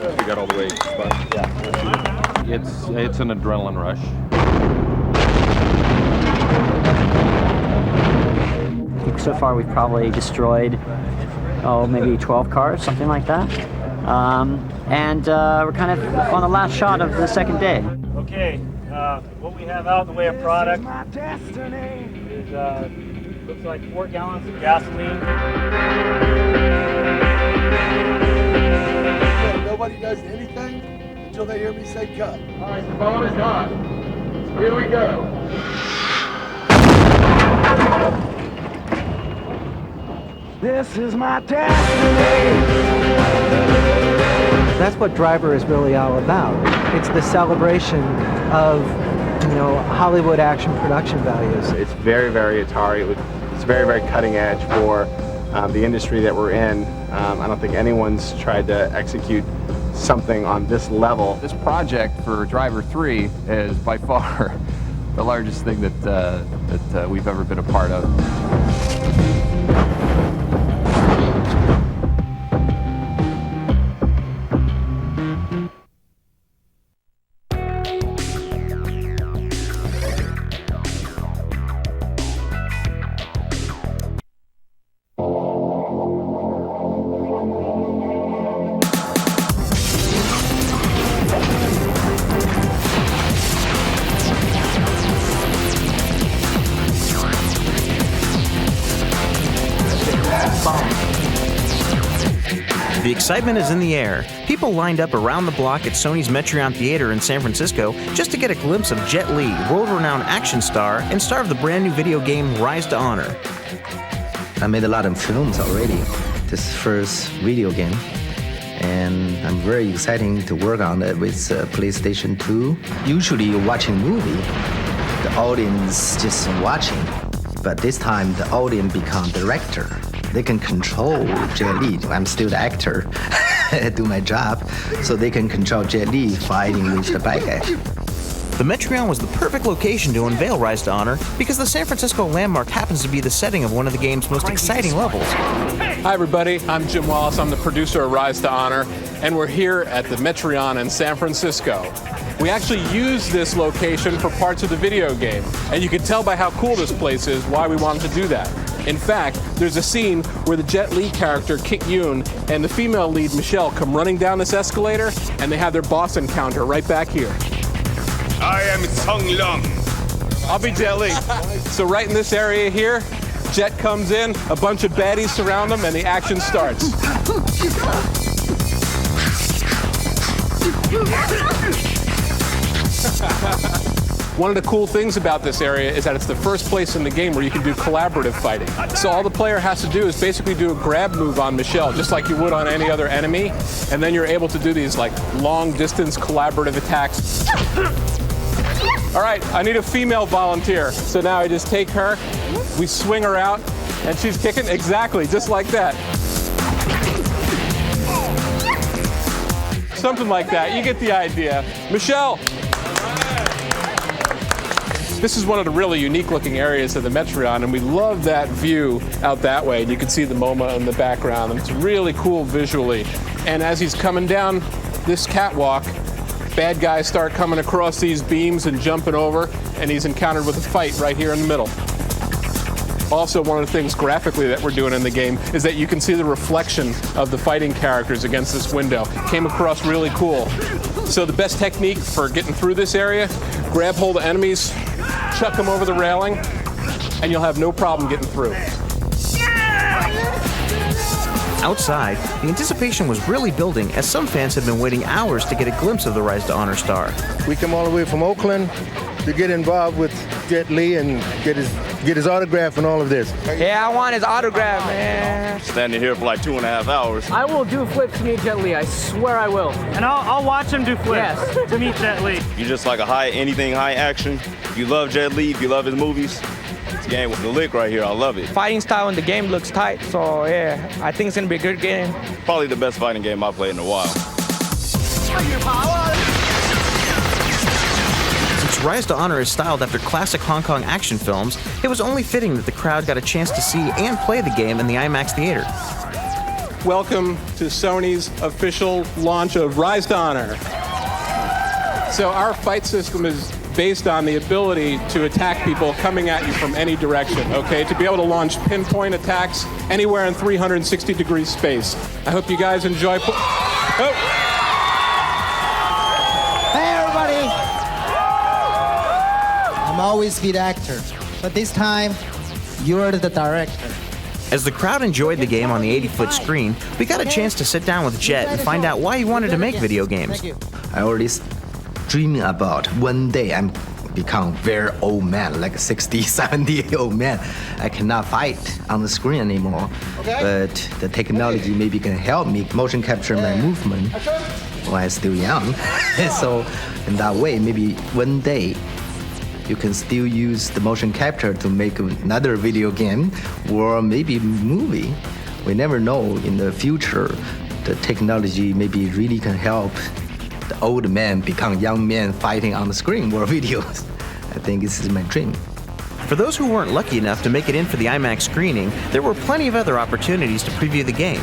We got all the way, but yeah, it's an adrenaline rush. I think so far we've probably destroyed, maybe 12 cars, something like that. And we're kind of on the last shot of the second day. Okay, what we have out in the way of product is looks like 4 gallons of gasoline. Nobody does anything until until they hear me say cut. All right, the ball is hot. Here we go. This is my destiny. That's what Driver is really all about. It's the celebration of, Hollywood action production values. It's very, very Atari. It's very, very cutting edge for the industry that we're in. I don't think anyone's tried to execute something on this level. This project for Driver 3 is by far the largest thing that we've ever been a part of. The excitement is in the air. People lined up around the block at Sony's Metreon Theater in San Francisco just to get a glimpse of Jet Li, world-renowned action star and star of the brand new video game Rise to Honor. I made a lot of films already, this first video game, and I'm very excited to work on it with PlayStation 2. Usually you're watching a movie, the audience just watching, but this time the audience become director. They can control Jet Li. I'm still the actor. I do my job. So they can control Jet Li fighting with the bad guy. The Metreon was the perfect location to unveil Rise to Honor because the San Francisco landmark happens to be the setting of one of the game's most exciting levels. Hi everybody, I'm Jim Wallace. I'm the producer of Rise to Honor, and we're here at the Metreon in San Francisco. We actually use this location for parts of the video game, and you can tell by how cool this place is why we wanted to do that. In fact, there's a scene where the Jet Li character, Kit Yoon, and the female lead, Michelle, come running down this escalator, and they have their boss encounter right back here. I am Sung Long. I'll be Jet Li. So right in this area here, Jet comes in, a bunch of baddies surround him, and the action starts. One of the cool things about this area is that it's the first place in the game where you can do collaborative fighting. So all the player has to do is basically do a grab move on Michelle, just like you would on any other enemy, and then you're able to do these like long distance collaborative attacks. All right, I need a female volunteer. So now I just take her, we swing her out, and she's kicking exactly just like that. Something like that, you get the idea. Michelle. This is one of the really unique looking areas of the Metreon, and we love that view out that way. You can see the MoMA in the background, and it's really cool visually. And as he's coming down this catwalk, bad guys start coming across these beams and jumping over, and he's encountered with a fight right here in the middle. Also, one of the things graphically that we're doing in the game is that you can see the reflection of the fighting characters against this window. Came across really cool. So the best technique for getting through this area, grab hold of enemies, chuck them over the railing, and you'll have no problem getting through. Outside, the anticipation was really building as some fans had been waiting hours to get a glimpse of the Rise to Honor star. We come all the way from Oakland to get involved with Jet Li and get his autograph and all of this. Yeah, I want his autograph, man. Standing here for like 2.5 hours. I will do flips to meet Jet Li. I swear I will. And I'll watch him do flips to meet Jet Li. You just like anything high action. If you love Jet Li, if you love his movies, this game was the lick right here. I love it. Fighting style in the game looks tight, so yeah, I think it's gonna be a good game. Probably the best fighting game I've played in a while. Since Rise to Honor is styled after classic Hong Kong action films, it was only fitting that the crowd got a chance to see and play the game in the IMAX theater. Welcome to Sony's official launch of Rise to Honor. So our fight system is based on the ability to attack people coming at you from any direction, okay? To be able to launch pinpoint attacks anywhere in 360-degree space. I hope you guys enjoy. Hey, everybody! I'm always be the actor, but this time, you're the director. As the crowd enjoyed the game on the 80-foot screen, we got a chance to sit down with Jet and find out why he wanted to make video games. I already dreaming about one day I'm become very old man, like a 60, 70-year-old man. I cannot fight on the screen anymore. Okay. But the technology maybe can help me motion capture my movement while I'm still young. So in that way, maybe one day you can still use the motion capture to make another video game or maybe movie. We never know in the future, the technology maybe really can help the old man become young men fighting on the screen or videos. I think this is my dream. For those who weren't lucky enough to make it in for the IMAX screening, there were plenty of other opportunities to preview the game.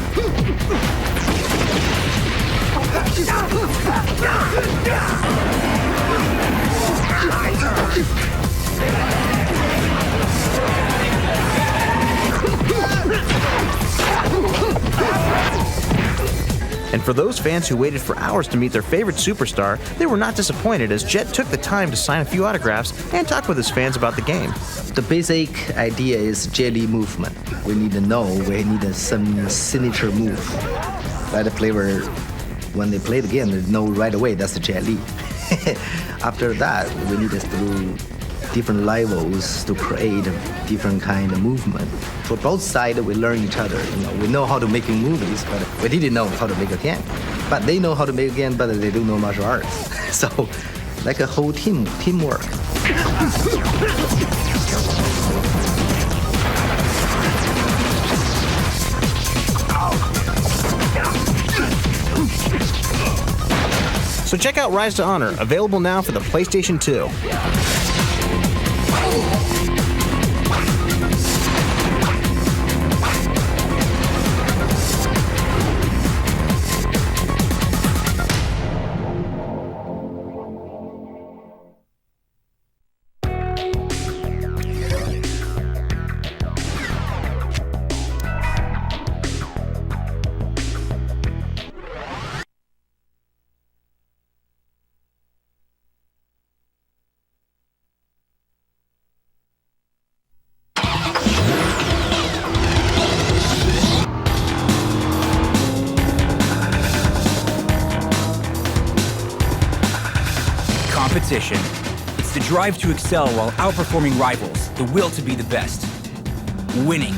And for those fans who waited for hours to meet their favorite superstar, they were not disappointed as Jet took the time to sign a few autographs and talk with his fans about the game. The basic idea is Jet Li movement. We need to know, we need some signature move. Let the player, when they play the game, they know right away that's the Jet Li. After that, we need to do different levels to create a different kind of movement. For both sides, we learn each other. We know how to make movies, but we didn't know how to make a game. But they know how to make a game, but they don't know martial arts. So, like a whole teamwork. So check out Rise to Honor, available now for the PlayStation 2. Competition. It's the drive to excel while outperforming rivals, the will to be the best. Winning.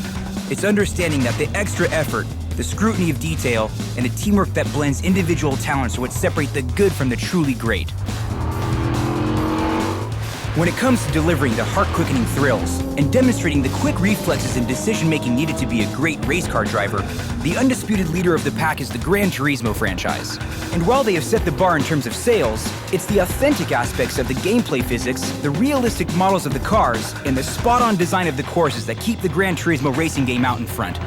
It's understanding that the extra effort, the scrutiny of detail, and the teamwork that blends individual talents are what separate the good from the truly great. When it comes to delivering the heart-quickening thrills and demonstrating the quick reflexes and decision-making needed to be a great race car driver, the undisputed leader of the pack is the GRAN TURISMO franchise. And while they have set the bar in terms of sales, it's the authentic aspects of the gameplay physics, the realistic models of the cars, and the spot-on design of the courses that keep the GRAN TURISMO racing game out in front.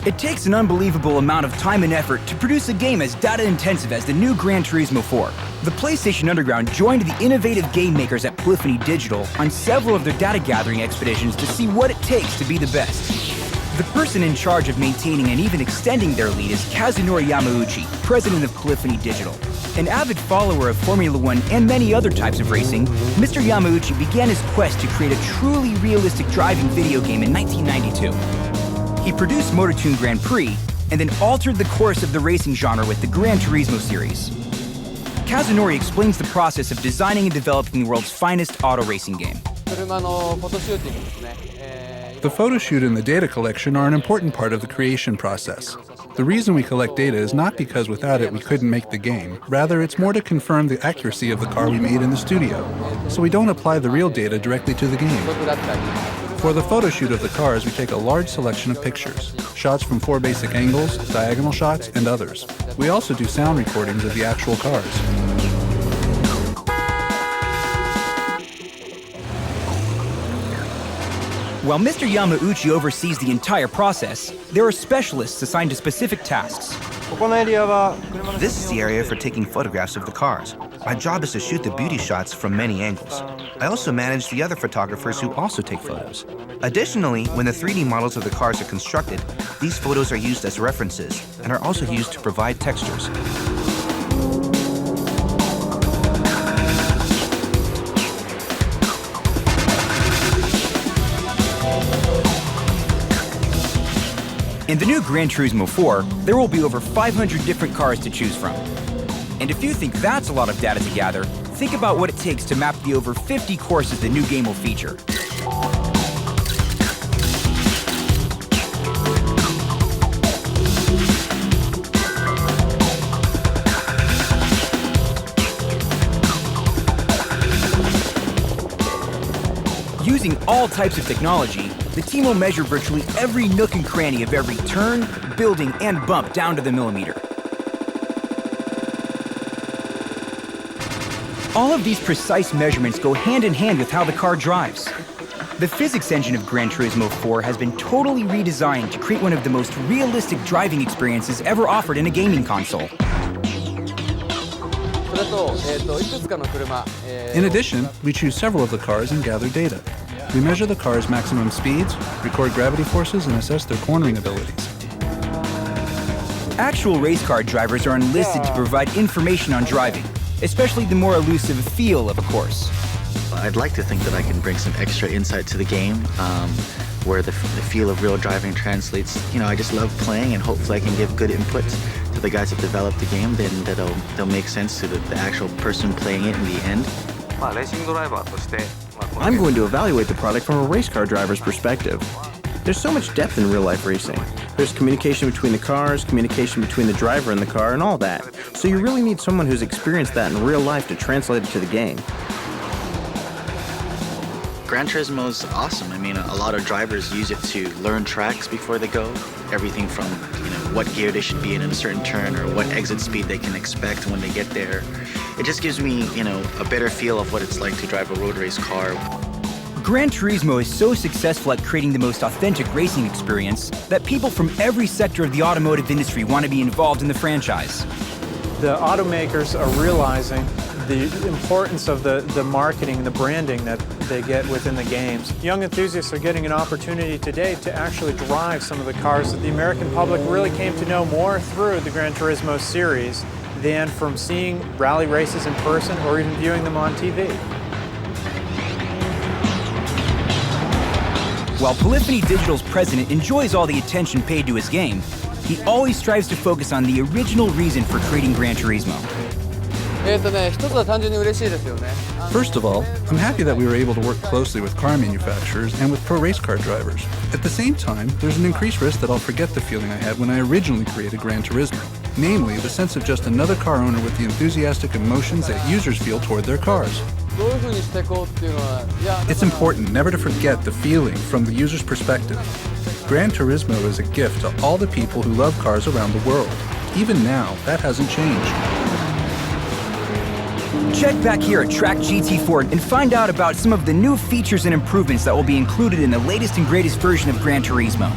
It takes an unbelievable amount of time and effort to produce a game as data-intensive as the new GRAN TURISMO 4. The PlayStation Underground joined the innovative game makers at Polyphony Digital on several of their data-gathering expeditions to see what it takes to be the best. The person in charge of maintaining and even extending their lead is Kazunori Yamauchi, president of Polyphony Digital. An avid follower of Formula One and many other types of racing, Mr. Yamauchi began his quest to create a truly realistic driving video game in 1992. He produced MotorTune Grand Prix, and then altered the course of the racing genre with the GRAN TURISMO series. Kazunori explains the process of designing and developing the world's finest auto racing game. The photo shoot and the data collection are an important part of the creation process. The reason we collect data is not because without it we couldn't make the game. Rather, it's more to confirm the accuracy of the car we made in the studio, so we don't apply the real data directly to the game. For the photo shoot of the cars, we take a large selection of pictures, shots from 4 basic angles, diagonal shots, and others. We also do sound recordings of the actual cars. While Mr. Yamauchi oversees the entire process, there are specialists assigned to specific tasks. This is the area for taking photographs of the cars. My job is to shoot the beauty shots from many angles. I also manage the other photographers who also take photos. Additionally, when the 3D models of the cars are constructed, these photos are used as references and are also used to provide textures. In the new GRAN TURISMO 4, there will be over 500 different cars to choose from. And if you think that's a lot of data to gather, think about what it takes to map the over 50 courses the new game will feature. Using all types of technology, the team will measure virtually every nook and cranny of every turn, building, and bump down to the millimeter. All of these precise measurements go hand in hand with how the car drives. The physics engine of Gran Turismo 4 has been totally redesigned to create one of the most realistic driving experiences ever offered in a gaming console. In addition, we choose several of the cars and gather data. We measure the car's maximum speeds, record gravity forces, and assess their cornering abilities. Actual race car drivers are enlisted to provide information on driving, especially the more elusive feel of a course. I'd like to think that I can bring some extra insight to the game, where the feel of real driving translates. You know, I just love playing, and hopefully I can give good input to the guys that developed the game, then they'll make sense to the actual person playing it in the end. I'm going to evaluate the product from a race car driver's perspective. There's so much depth in real-life racing. There's communication between the cars, communication between the driver and the car, and all that. So you really need someone who's experienced that in real life to translate it to the game. Gran Turismo is awesome. I mean, a lot of drivers use it to learn tracks before they go. Everything from, you know, what gear they should be in a certain turn, or what exit speed they can expect when they get there. It just gives me, you know, a better feel of what it's like to drive a road race car. Gran Turismo is so successful at creating the most authentic racing experience that people from every sector of the automotive industry want to be involved in the franchise. The automakers are realizing the importance of the marketing, the branding that they get within the games. Young enthusiasts are getting an opportunity today to actually drive some of the cars that the American public really came to know more through the Gran Turismo series than from seeing rally races in person or even viewing them on TV. While Polyphony Digital's president enjoys all the attention paid to his game, he always strives to focus on the original reason for creating Gran Turismo. First of all, I'm happy that we were able to work closely with car manufacturers and with pro race car drivers. At the same time, there's an increased risk that I'll forget the feeling I had when I originally created Gran Turismo, namely the sense of just another car owner with the enthusiastic emotions that users feel toward their cars. It's important never to forget the feeling from the user's perspective. Gran Turismo is a gift to all the people who love cars around the world. Even now, that hasn't changed. Check back here at Track GT4 and find out about some of the new features and improvements that will be included in the latest and greatest version of Gran Turismo.